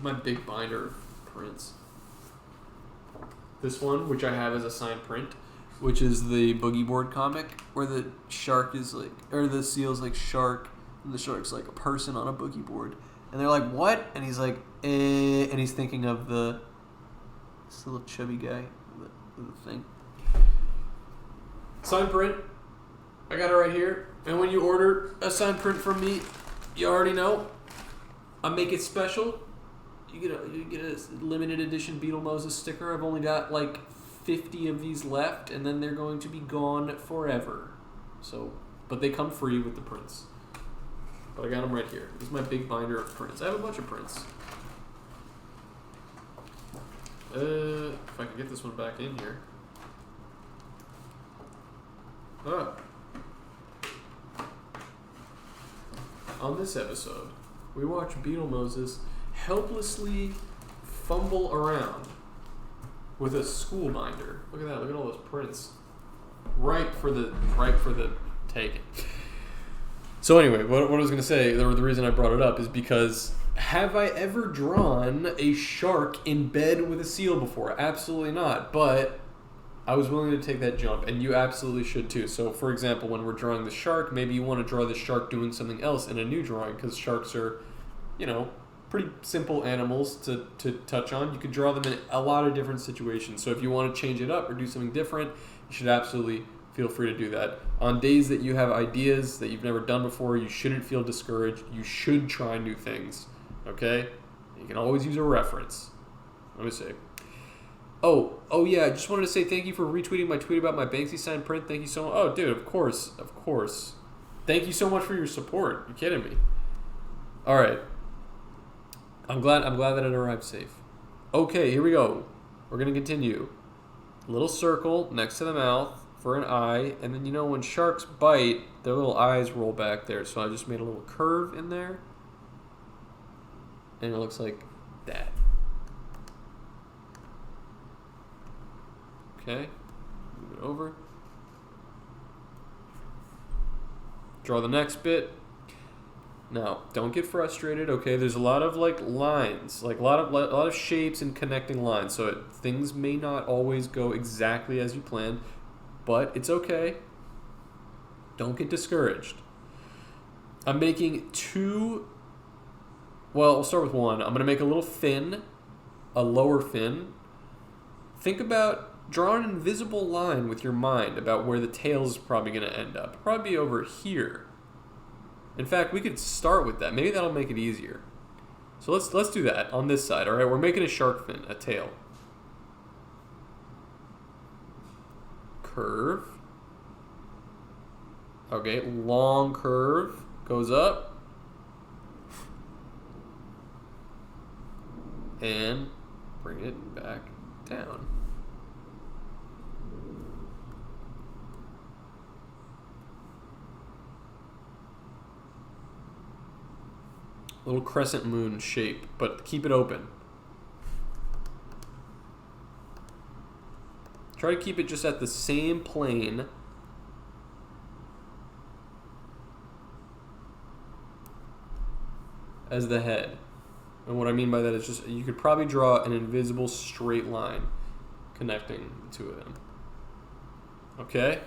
My big binder of prints. This one, which I have as a signed print, which is the Boogie Board comic, where the shark is like, or the seal's like shark, and the shark's like a person on a boogie board. And they're like, what? And he's like, eh, and he's thinking of this little chubby guy with the thing. Signed print. I got it right here. And when you order a signed print from me, you already know, I make it special. You get a limited edition Beetle Moses sticker. I've only got like 50 of these left, and then they're going to be gone forever. So, but they come free with the prints. But I got them right here. This is my big binder of prints. I have a bunch of prints. If I can get this one back in here. On this episode, we watch Beetle Moses helplessly fumble around with a school binder. Look at that. Look at all those prints. Ripe for the taking. So anyway, what I was going to say, the reason I brought it up is because have I ever drawn a shark in bed with a seal before? Absolutely not. But I was willing to take that jump, and you absolutely should too. So, for example, when we're drawing the shark, maybe you want to draw the shark doing something else in a new drawing, because sharks are, pretty simple animals to touch on. You could draw them in a lot of different situations. So if you want to change it up or do something different, you should absolutely feel free to do that. On days that you have ideas that you've never done before, you shouldn't feel discouraged. You should try new things, okay? You can always use a reference. Let me see. Oh yeah, I just wanted to say thank you for retweeting my tweet about my Banksy signed print. Thank you so much. Oh, dude, of course. Thank you so much for your support. You're kidding me. All right. I'm glad that it arrived safe. Okay, here we go. We're going to continue. Little circle next to the mouth for an eye. And then, when sharks bite, their little eyes roll back there. So I just made a little curve in there. And it looks like that. Okay. Move it over. Draw the next bit. Now, don't get frustrated, okay? There's a lot of lines, a lot of shapes and connecting lines. So things may not always go exactly as you planned, but it's okay. Don't get discouraged. I'm making we'll start with one. I'm going to make a little fin, a lower fin. Think about drawing an invisible line with your mind about where the tail is probably going to end up. It'll probably be over here. In fact, we could start with that. Maybe that'll make it easier. So let's do that on this side, all right? We're making a shark fin, a tail. Curve. Okay, long curve goes up. And bring it back down. Little crescent moon shape, but keep it open. Try to keep it just at the same plane as the head. And what I mean by that is just, you could probably draw an invisible straight line connecting the two of them. Okay?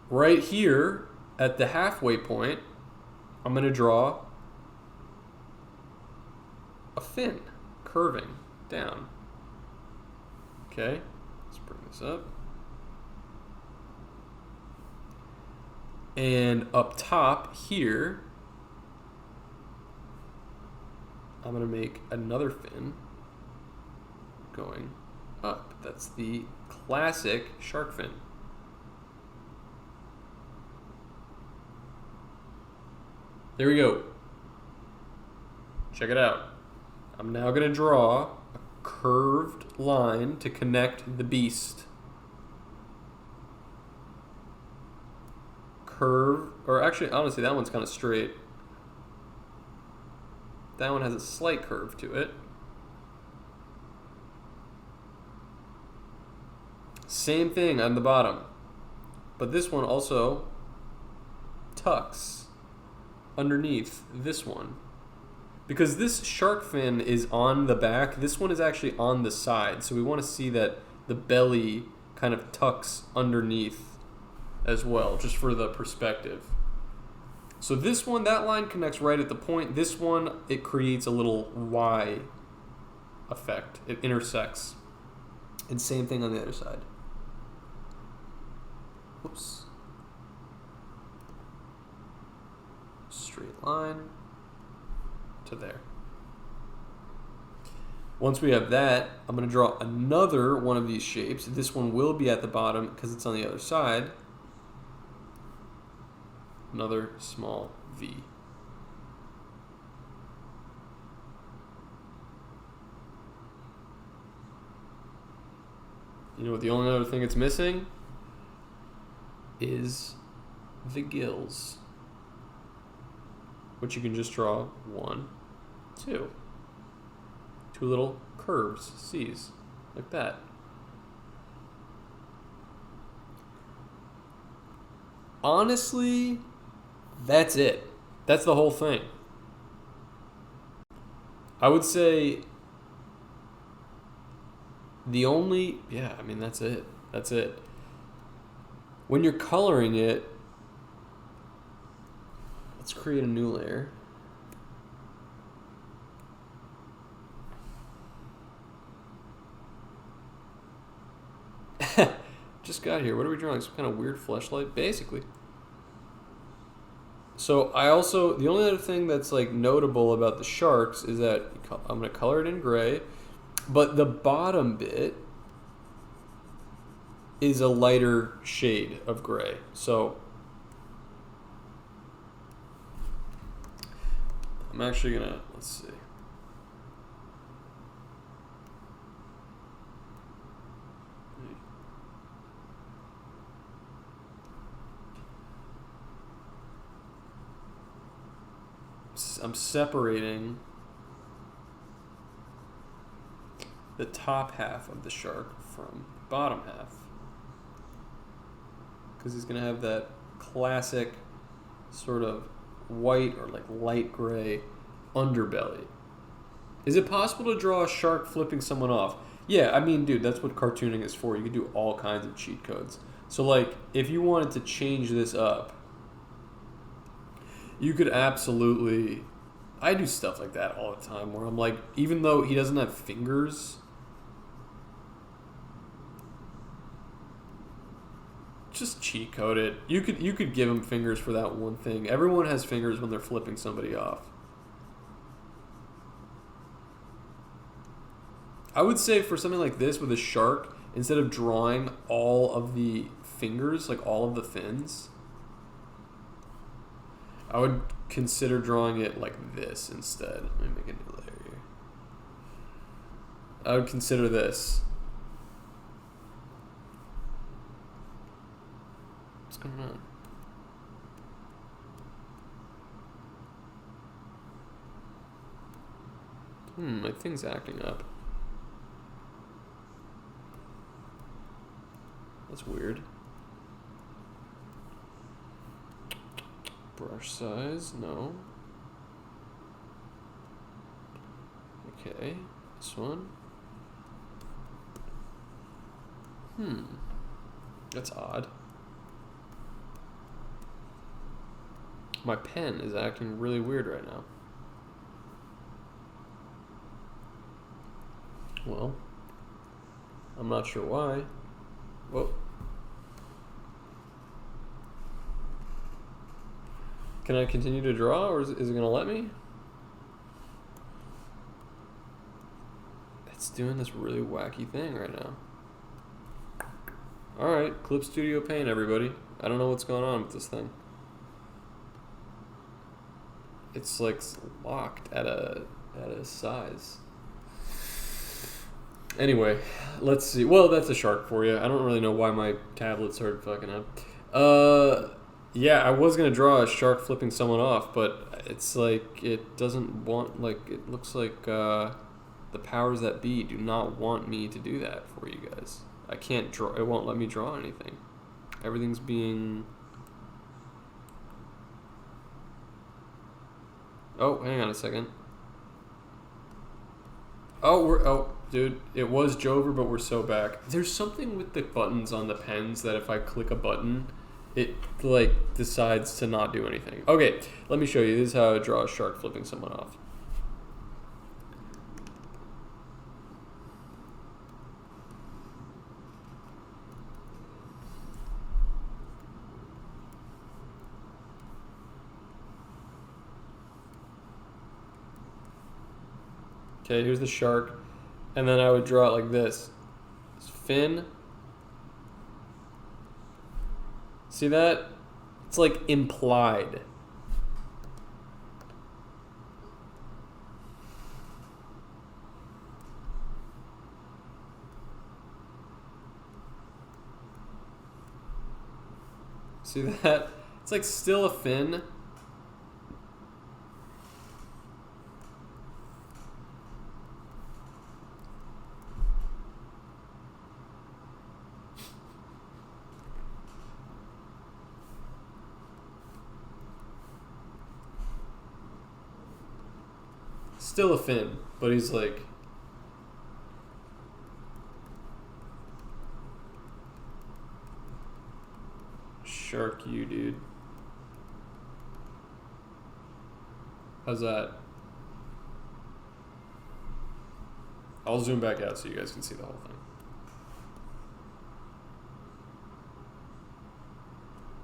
Right here at the halfway point, I'm going to draw a fin curving down. Okay, let's bring this up. And up top here, I'm going to make another fin going up. That's the classic shark fin. There we go. Check it out. I'm now going to draw a curved line to connect the beast. Curve, or actually, honestly, that one's kind of straight. That one has a slight curve to it. Same thing on the bottom. But this one also tucks underneath this one. Because this shark fin is on the back, this one is actually on the side. So we want to see that the belly kind of tucks underneath as well, just for the perspective. So this one, that line connects right at the point. This one, it creates a little Y effect. It intersects. And same thing on the other side. Whoops. Straight line to there. Once we have that, I'm going to draw another one of these shapes. This one will be at the bottom because it's on the other side. Another small V. You know what the only other thing it's missing is the gills, which you can just draw 1, 2. Two little curves, C's, like that. Honestly, that's it. That's the whole thing. I would say Yeah, I mean, that's it. That's it. When you're coloring it, let's create a new layer. Just got here. What are we drawing? Some kind of weird fleshlight? Basically. So the only other thing that's like notable about the sharks is that I'm going to color it in gray, but the bottom bit is a lighter shade of gray. So I'm actually going to, let's see. I'm separating the top half of the shark from the bottom half, because he's going to have that classic sort of white or like light gray underbelly. Is it possible to draw a shark flipping someone off? Yeah, I mean, dude, that's what cartooning is for. You can do all kinds of cheat codes. So like, if you wanted to change this up, you could absolutely... I do stuff like that all the time where I'm like, even though he doesn't have fingers, just cheat code it. You could give him fingers for that one thing. Everyone has fingers when they're flipping somebody off. I would say for something like this with a shark, instead of drawing all of the fingers, like all of the fins, I would consider drawing it like this instead. Let me make a new layer here. I would consider this. What's going on? My thing's acting up. That's weird. Brush size, no. Okay, this one. That's odd. My pen is acting really weird right now. Well, I'm not sure why. Whoa. Can I continue to draw, or is it going to let me? It's doing this really wacky thing right now. Alright, Clip Studio Paint, everybody. I don't know what's going on with this thing. It's like locked at a size. Anyway, let's see. Well, that's a shark for you. I don't really know why my tablet started fucking up. Yeah, I was going to draw a shark flipping someone off, but it's like it doesn't want, like, it looks like the powers that be do not want me to do that for you guys. I can't draw, it won't let me draw anything. Everything's being... Oh, hang on a second. Oh, dude, it was Jover, but we're so back. There's something with the buttons on the pens that if I click a button, it like decides to not do anything. Okay, let me show you. This is how I draw a shark flipping someone off. Okay, here's the shark, and then I would draw it like this. Fin. See that? It's like implied. See that? It's like still a fin. Still a fin, but he's like... Shark you, dude. How's that? I'll zoom back out so you guys can see the whole thing.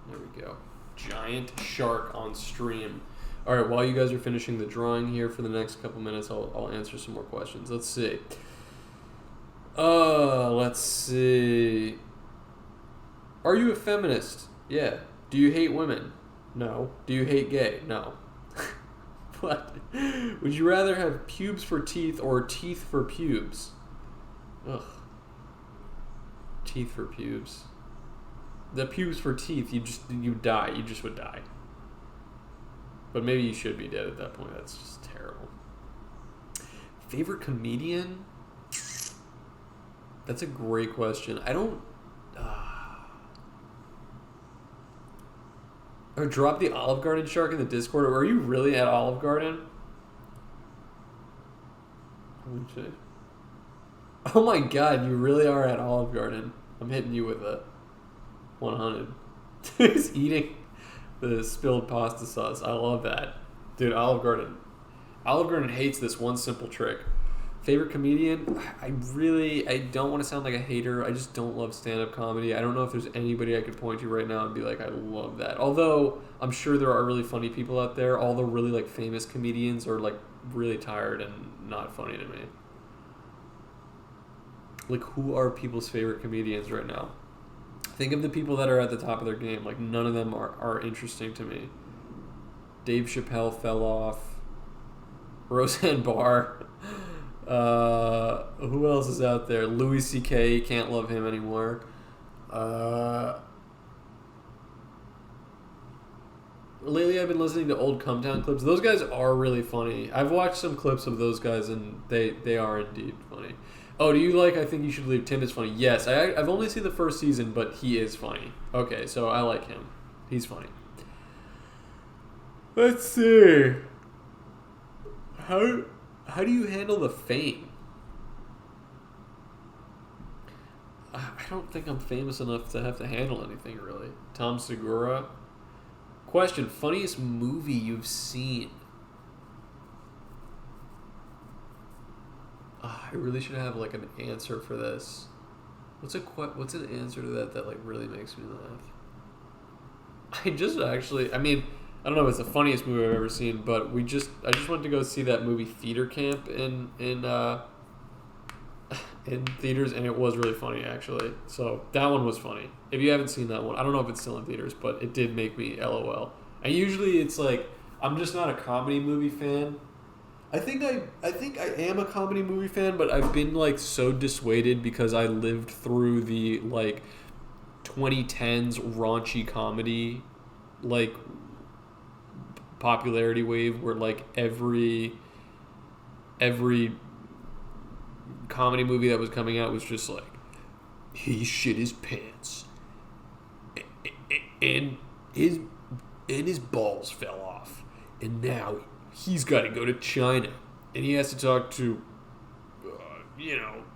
There we go. Giant shark on stream. All right, while you guys are finishing the drawing here for the next couple minutes, I'll answer some more questions. Let's see. Let's see. Are you a feminist? Yeah. Do you hate women? No. Do you hate gay? No. What? Would you rather have pubes for teeth or teeth for pubes? Ugh. Teeth for pubes. The pubes for teeth, you die. You just would die. But maybe you should be dead at that point. That's just terrible. Favorite comedian? That's a great question. I don't... Or drop the Olive Garden shark in the Discord. Or are you really at Olive Garden? Oh my god, you really are at Olive Garden. I'm hitting you with a 100. He's eating the spilled pasta sauce. I love that. Dude, Olive Garden. Olive Garden hates this one simple trick. Favorite comedian? I don't want to sound like a hater. I just don't love stand-up comedy. I don't know if there's anybody I could point to right now and be like, I love that. Although, I'm sure there are really funny people out there. All the really, like, famous comedians are, like, really tired and not funny to me. Like, who are people's favorite comedians right now? Think of the people that are at the top of their game. Like, none of them are interesting to me. Dave Chappelle fell off. Roseanne Barr. Who else is out there? Louis C.K. Can't love him anymore. Lately I've been listening to old Come Town clips. Those guys are really funny. I've watched some clips of those guys and they are indeed funny. Oh, do you like I Think You Should Leave? Tim is funny. Yes, I've only seen the first season, but he is funny. Okay, so I like him. He's funny. Let's see. How do you handle the fame? I don't think I'm famous enough to have to handle anything, really. Tom Segura. Question, funniest movie you've seen? I really should have, like, an answer for this. What's an answer to that like, really makes me laugh? I just I don't know if it's the funniest movie I've ever seen, but I just went to go see that movie Theater Camp in theaters, and it was really funny, actually. So that one was funny. If you haven't seen that one, I don't know if it's still in theaters, but it did make me LOL. And usually it's like, I'm just not a comedy movie fan. I think I am a comedy movie fan, but I've been, like, so dissuaded because I lived through the, like, 2010s raunchy comedy, like, popularity wave where, like, every comedy movie that was coming out was just like, he shit his pants and his balls fell off and now he's got to go to China and he has to talk to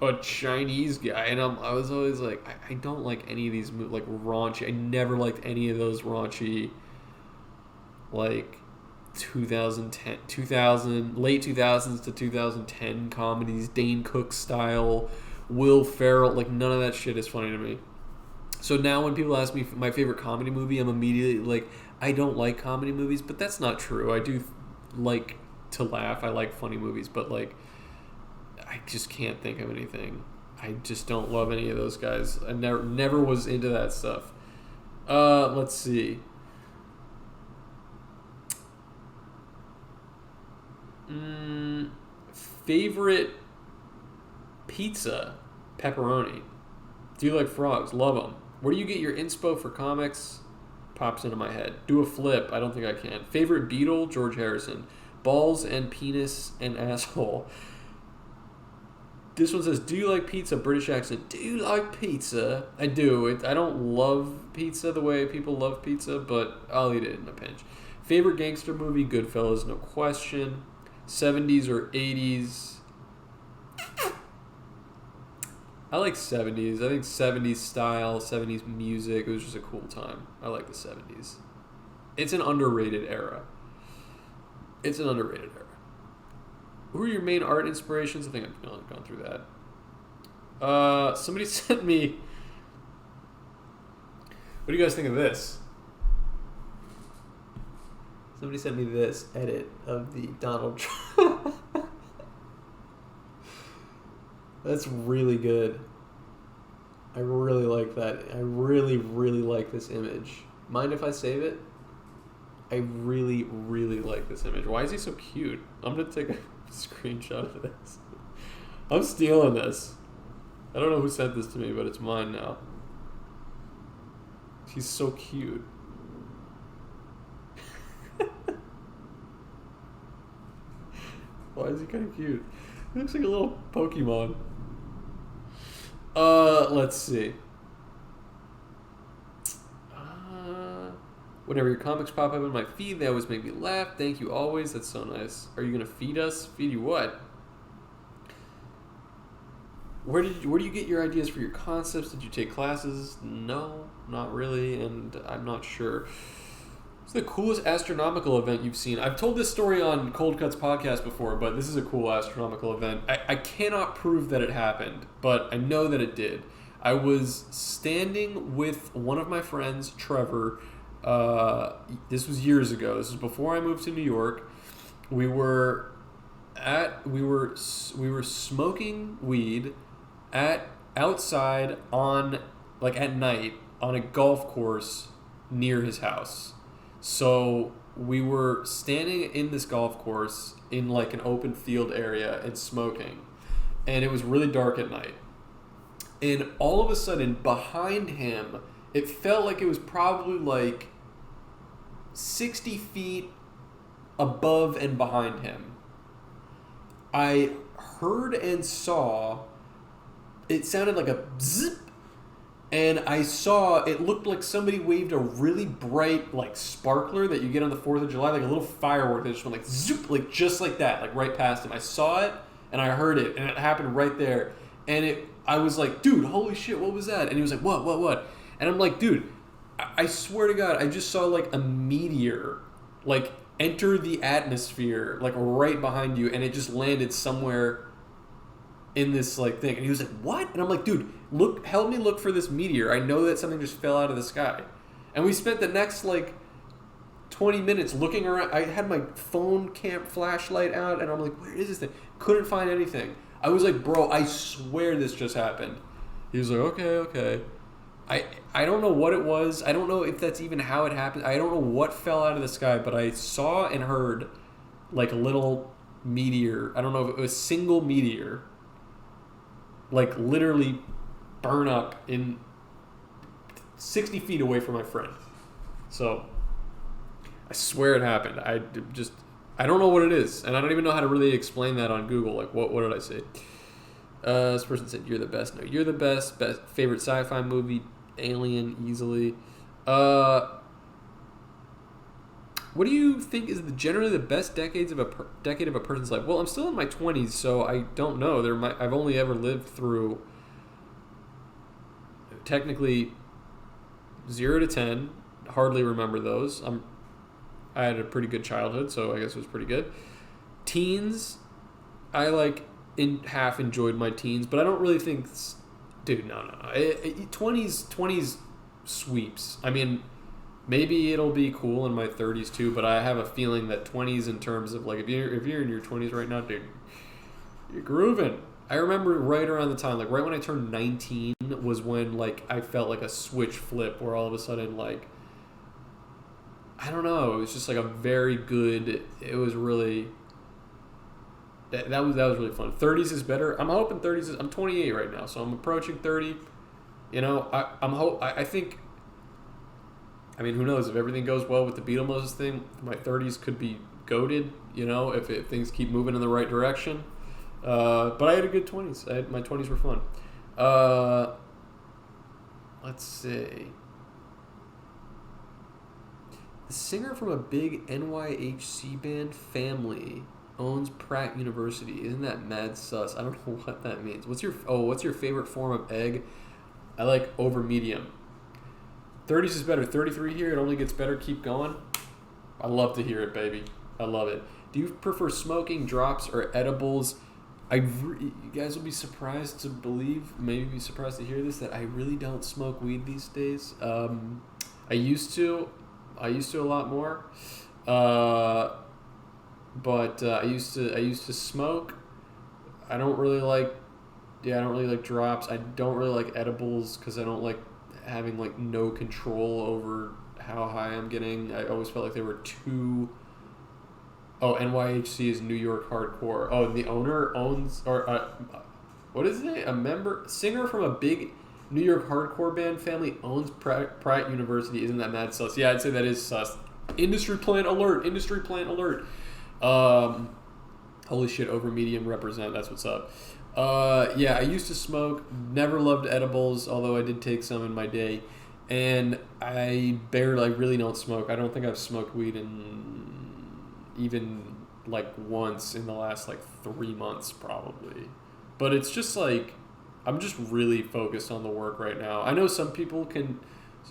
a Chinese guy, and I was always like, I don't like any of these like raunchy. I never liked any of those raunchy, like, 2000 late 2000s to 2010 comedies, Dane Cook style, Will Ferrell. Like, none of that shit is funny to me. So now when people ask me my favorite comedy movie, I'm immediately like, I don't like comedy movies, but that's not true. I do like to laugh. I like funny movies, but, like, I just can't think of anything. I just don't love any of those guys. I never was into that stuff. Let's see. Favorite pizza? Pepperoni. Do you like frogs? Love them. Where do you get your inspo for comics? Pops into my head. Do a flip. I don't think I can. Favorite Beetle? George Harrison. Balls and penis and asshole. This one says, do you like pizza? British accent. Do you like pizza? I do. I don't love pizza the way people love pizza, but I'll eat it in a pinch. Favorite gangster movie? Goodfellas, no question. 70s or 80s? I like 70s. I think 70s style, 70s music. It was just a cool time. I like the 70s. It's an underrated era. It's an underrated era. Who are your main art inspirations? I think I've gone through that. Somebody sent me... What do you guys think of this? Somebody sent me this edit of the Donald Trump. That's really good. I really like that. I really, really like this image. Mind if I save it? I really, really like this image. Why is he so cute? I'm going to take a screenshot of this. I'm stealing this. I don't know who sent this to me, but it's mine now. He's so cute. Why is he kind of cute? He looks like a little Pokemon. Let's see. Whenever your comics pop up in my feed, they always make me laugh. Thank you always. That's so nice. Are you gonna feed us? Feed you what? Where do you get your ideas for your concepts? Did you take classes? No, not really, and I'm not sure. It's the coolest astronomical event you've seen. I've told this story on Cold Cuts podcast before, but this is a cool astronomical event. I cannot prove that it happened, but I know that it did. I was standing with one of my friends, Trevor. This was years ago. This was before I moved to New York. We were smoking weed outside on at night on a golf course near his house. So we were standing in this golf course in an open field area and smoking, and it was really dark at night. And all of a sudden, behind him, it felt like it was probably 60 feet above and behind him. I heard and saw, it sounded like a zip, and I saw, it looked like somebody waved a really bright, sparkler that you get on the 4th of July, like a little firework that just went zoop, just like that, right past him. I saw it, and I heard it, and it happened right there. And I was like, dude, holy shit, what was that? And he was like, what? And I'm like, dude, I swear to God, I just saw a meteor, enter the atmosphere, right behind you, and it just landed somewhere in this thing. And he was like, what? And I'm like, dude, help me look for this meteor. I know that something just fell out of the sky. And we spent the next 20 minutes looking around. I had my phone flashlight out, and I'm like, where is this thing? Couldn't find anything. I was like, bro, I swear this just happened. He was like, okay. I don't know what it was. I don't know if that's even how it happened. I don't know what fell out of the sky, but I saw and heard a little meteor. I don't know if it was a single meteor, literally burn up in 60 feet away from my friend. So I swear it happened. I don't know what it is, and I don't even know how to really explain that on Google. What did I say? This person said, you're the best. No, you're the best. Best favorite sci-fi movie, Alien, easily. What do you think is generally the best decade of a person's life? Well, I'm still in my 20s, so I don't know. I've only ever lived through technically 0 to 10. Hardly remember those. I had a pretty good childhood, so I guess it was pretty good. Teens, I half enjoyed my teens, but I don't really think, dude, no. 20s sweeps. I mean, maybe it'll be cool in my 30s too, but I have a feeling that 20s in terms of if you're in your 20s right now, dude, you're grooving. I remember right around the time, right when I turned 19 was when I felt a switch flip where all of a sudden I don't know. It was just a very good. It was really. That was really fun. 30s is better. I'm hoping 30s is. I'm 28 right now, so I'm approaching 30. I think. I mean, who knows if everything goes well with the Beetle thing? My 30s could be goated. If things keep moving in the right direction. But I had a good 20s. My 20s were fun. Let's see. The singer from a big NYHC band, Family. owns Pratt University. Isn't that mad sus? I don't know what that means. What's your favorite form of egg? I like over medium. 30s is better. 33 here. It only gets better. Keep going. I love to hear it, baby. I love it. Do you prefer smoking, drops, or edibles? You guys will be surprised to believe, maybe be surprised to hear this, that I really don't smoke weed these days. I used to a lot more, but I used to smoke. I don't really like drops. I don't really like edibles because I don't like having like no control over how high I'm getting. I always felt like they were too. Oh, NYHC is New York Hardcore. Oh, and the owner owns, or what is it? Singer from a big New York hardcore band family owns Pratt University. Isn't that mad sus? Yeah, I'd say that is sus. Industry plant alert. Industry plant alert. Holy shit, over medium represent. That's what's up. Yeah, I used to smoke. Never loved edibles, although I did take some in my day. And I really don't smoke. I don't think I've smoked weed in even like once in the last like 3 months probably. But it's just like, I'm just really focused on the work right now. I know some people can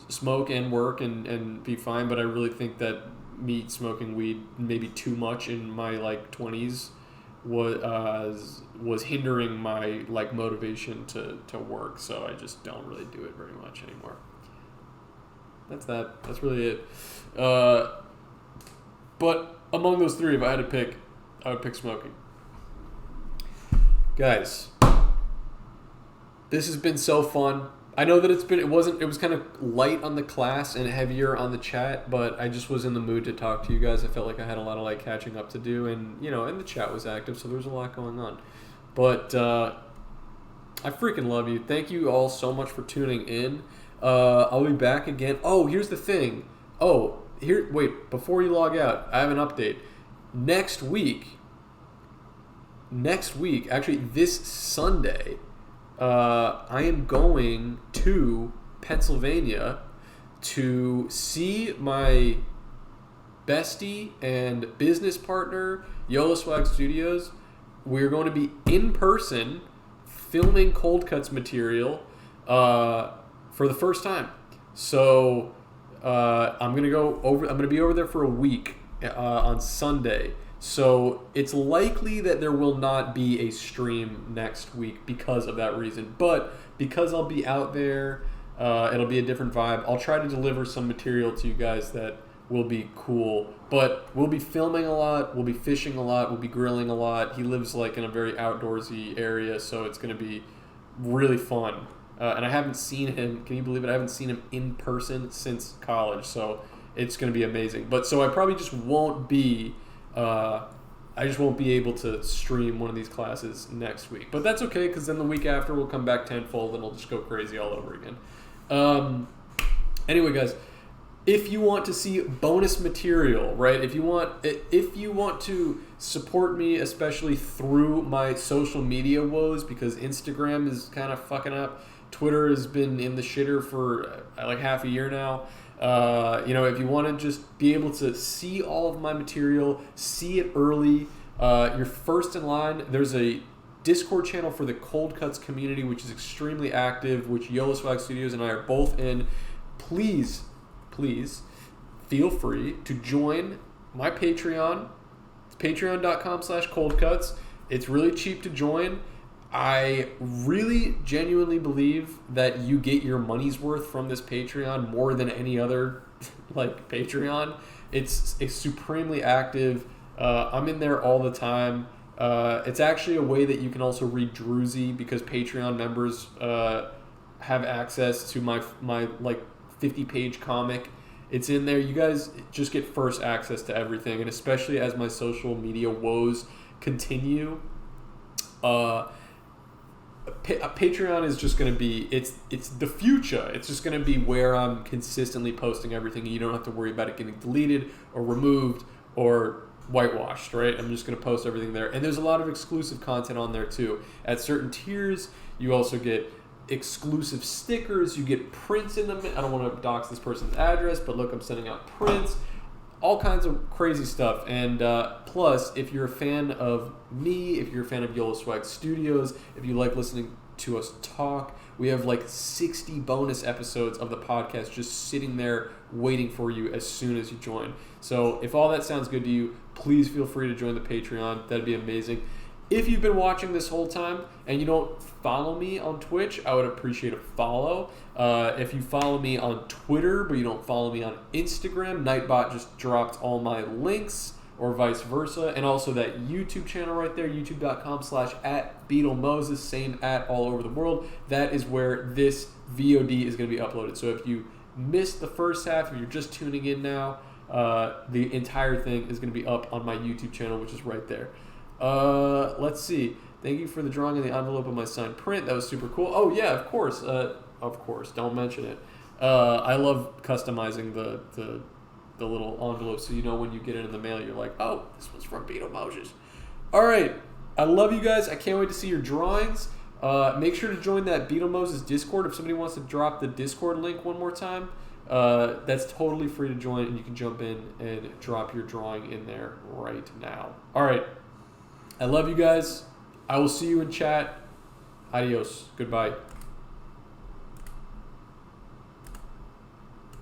smoke and work and be fine, but I really think that me smoking weed maybe too much in my like 20s was hindering my like motivation to work. So I just don't really do it very much anymore. That's really it. But among those three, if I had to pick, I would pick smoking. Guys, this has been so fun. I know that it was kind of light on the class and heavier on the chat, but I just was in the mood to talk to you guys. I felt like I had a lot of like catching up to do, and and the chat was active, so there was a lot going on. But I freaking love you. Thank you all so much for tuning in. I'll be back again. Oh, here's the thing. Wait, before you log out, I have an update. Next week, actually this Sunday, I am going to Pennsylvania to see my bestie and business partner, Yola Swag Studios. We're going to be in person filming Cold Cuts material for the first time. So I'm gonna be over there for a week on Sunday. So it's likely that there will not be a stream next week because of that reason. But because I'll be out there, it'll be a different vibe. I'll try to deliver some material to you guys that will be cool. But we'll be filming a lot, we'll be fishing a lot, we'll be grilling a lot. He lives like in a very outdoorsy area, so it's gonna be really fun. And I haven't seen him, can you believe it? I haven't seen him in person since college, so it's going to be amazing. But so I probably just won't be, able to stream one of these classes next week. But that's okay, because then the week after we'll come back tenfold and we'll just go crazy all over again. Anyway, guys, if you want to see bonus material, right? If you want to support me, especially through my social media woes, because Instagram is kind of fucking up. Twitter has been in the shitter for like half a year now. If you want to just be able to see all of my material, see it early, you're first in line. There's a Discord channel for the Cold Cuts community, which is extremely active, which Yola Swag Studios and I are both in. Please feel free to join my Patreon. It's patreon.com/coldcuts. It's really cheap to join. I really genuinely believe that you get your money's worth from this Patreon more than any other like Patreon. It's supremely active. I'm in there all the time. It's actually a way that you can also read Druzy, because Patreon members have access to my like 50-page comic. It's in there. You guys just get first access to everything, and especially as my social media woes continue, Patreon is just going to be, it's the future. It's just going to be where I'm consistently posting everything. You don't have to worry about it getting deleted or removed or whitewashed, right? I'm just going to post everything there. And there's a lot of exclusive content on there too. At certain tiers, you also get exclusive stickers. You get prints in them. I don't want to dox this person's address, but look, I'm sending out prints. all kinds of crazy stuff. And plus, if you're a fan of me, if you're a fan of Yellow Swag Studios, if you like listening to us talk, we have like 60 bonus episodes of the podcast just sitting there waiting for you as soon as you join. So if all that sounds good to you, please feel free to join the Patreon. That'd be amazing. If you've been watching this whole time and you don't follow me on Twitch, I would appreciate a follow. If you follow me on Twitter, but you don't follow me on Instagram, Nightbot just dropped all my links, or vice versa. And also that YouTube channel right there, youtube.com/@BeetleMoses, same @ all over the world. That is where this VOD is going to be uploaded. So if you missed the first half, if you're just tuning in now, the entire thing is going to be up on my YouTube channel, which is right there. Let's see. Thank you for the drawing in the envelope of my signed print. That was super cool. Oh yeah, of course. Don't mention it. I love customizing the little envelope, so you know when you get it in the mail, you're like, oh, this was from Beetle Moses. All right. I love you guys. I can't wait to see your drawings. Make sure to join that Beetle Moses Discord. If somebody wants to drop the Discord link one more time, that's totally free to join, and you can jump in and drop your drawing in there right now. All right. I love you guys. I will see you in chat. Adios. Goodbye.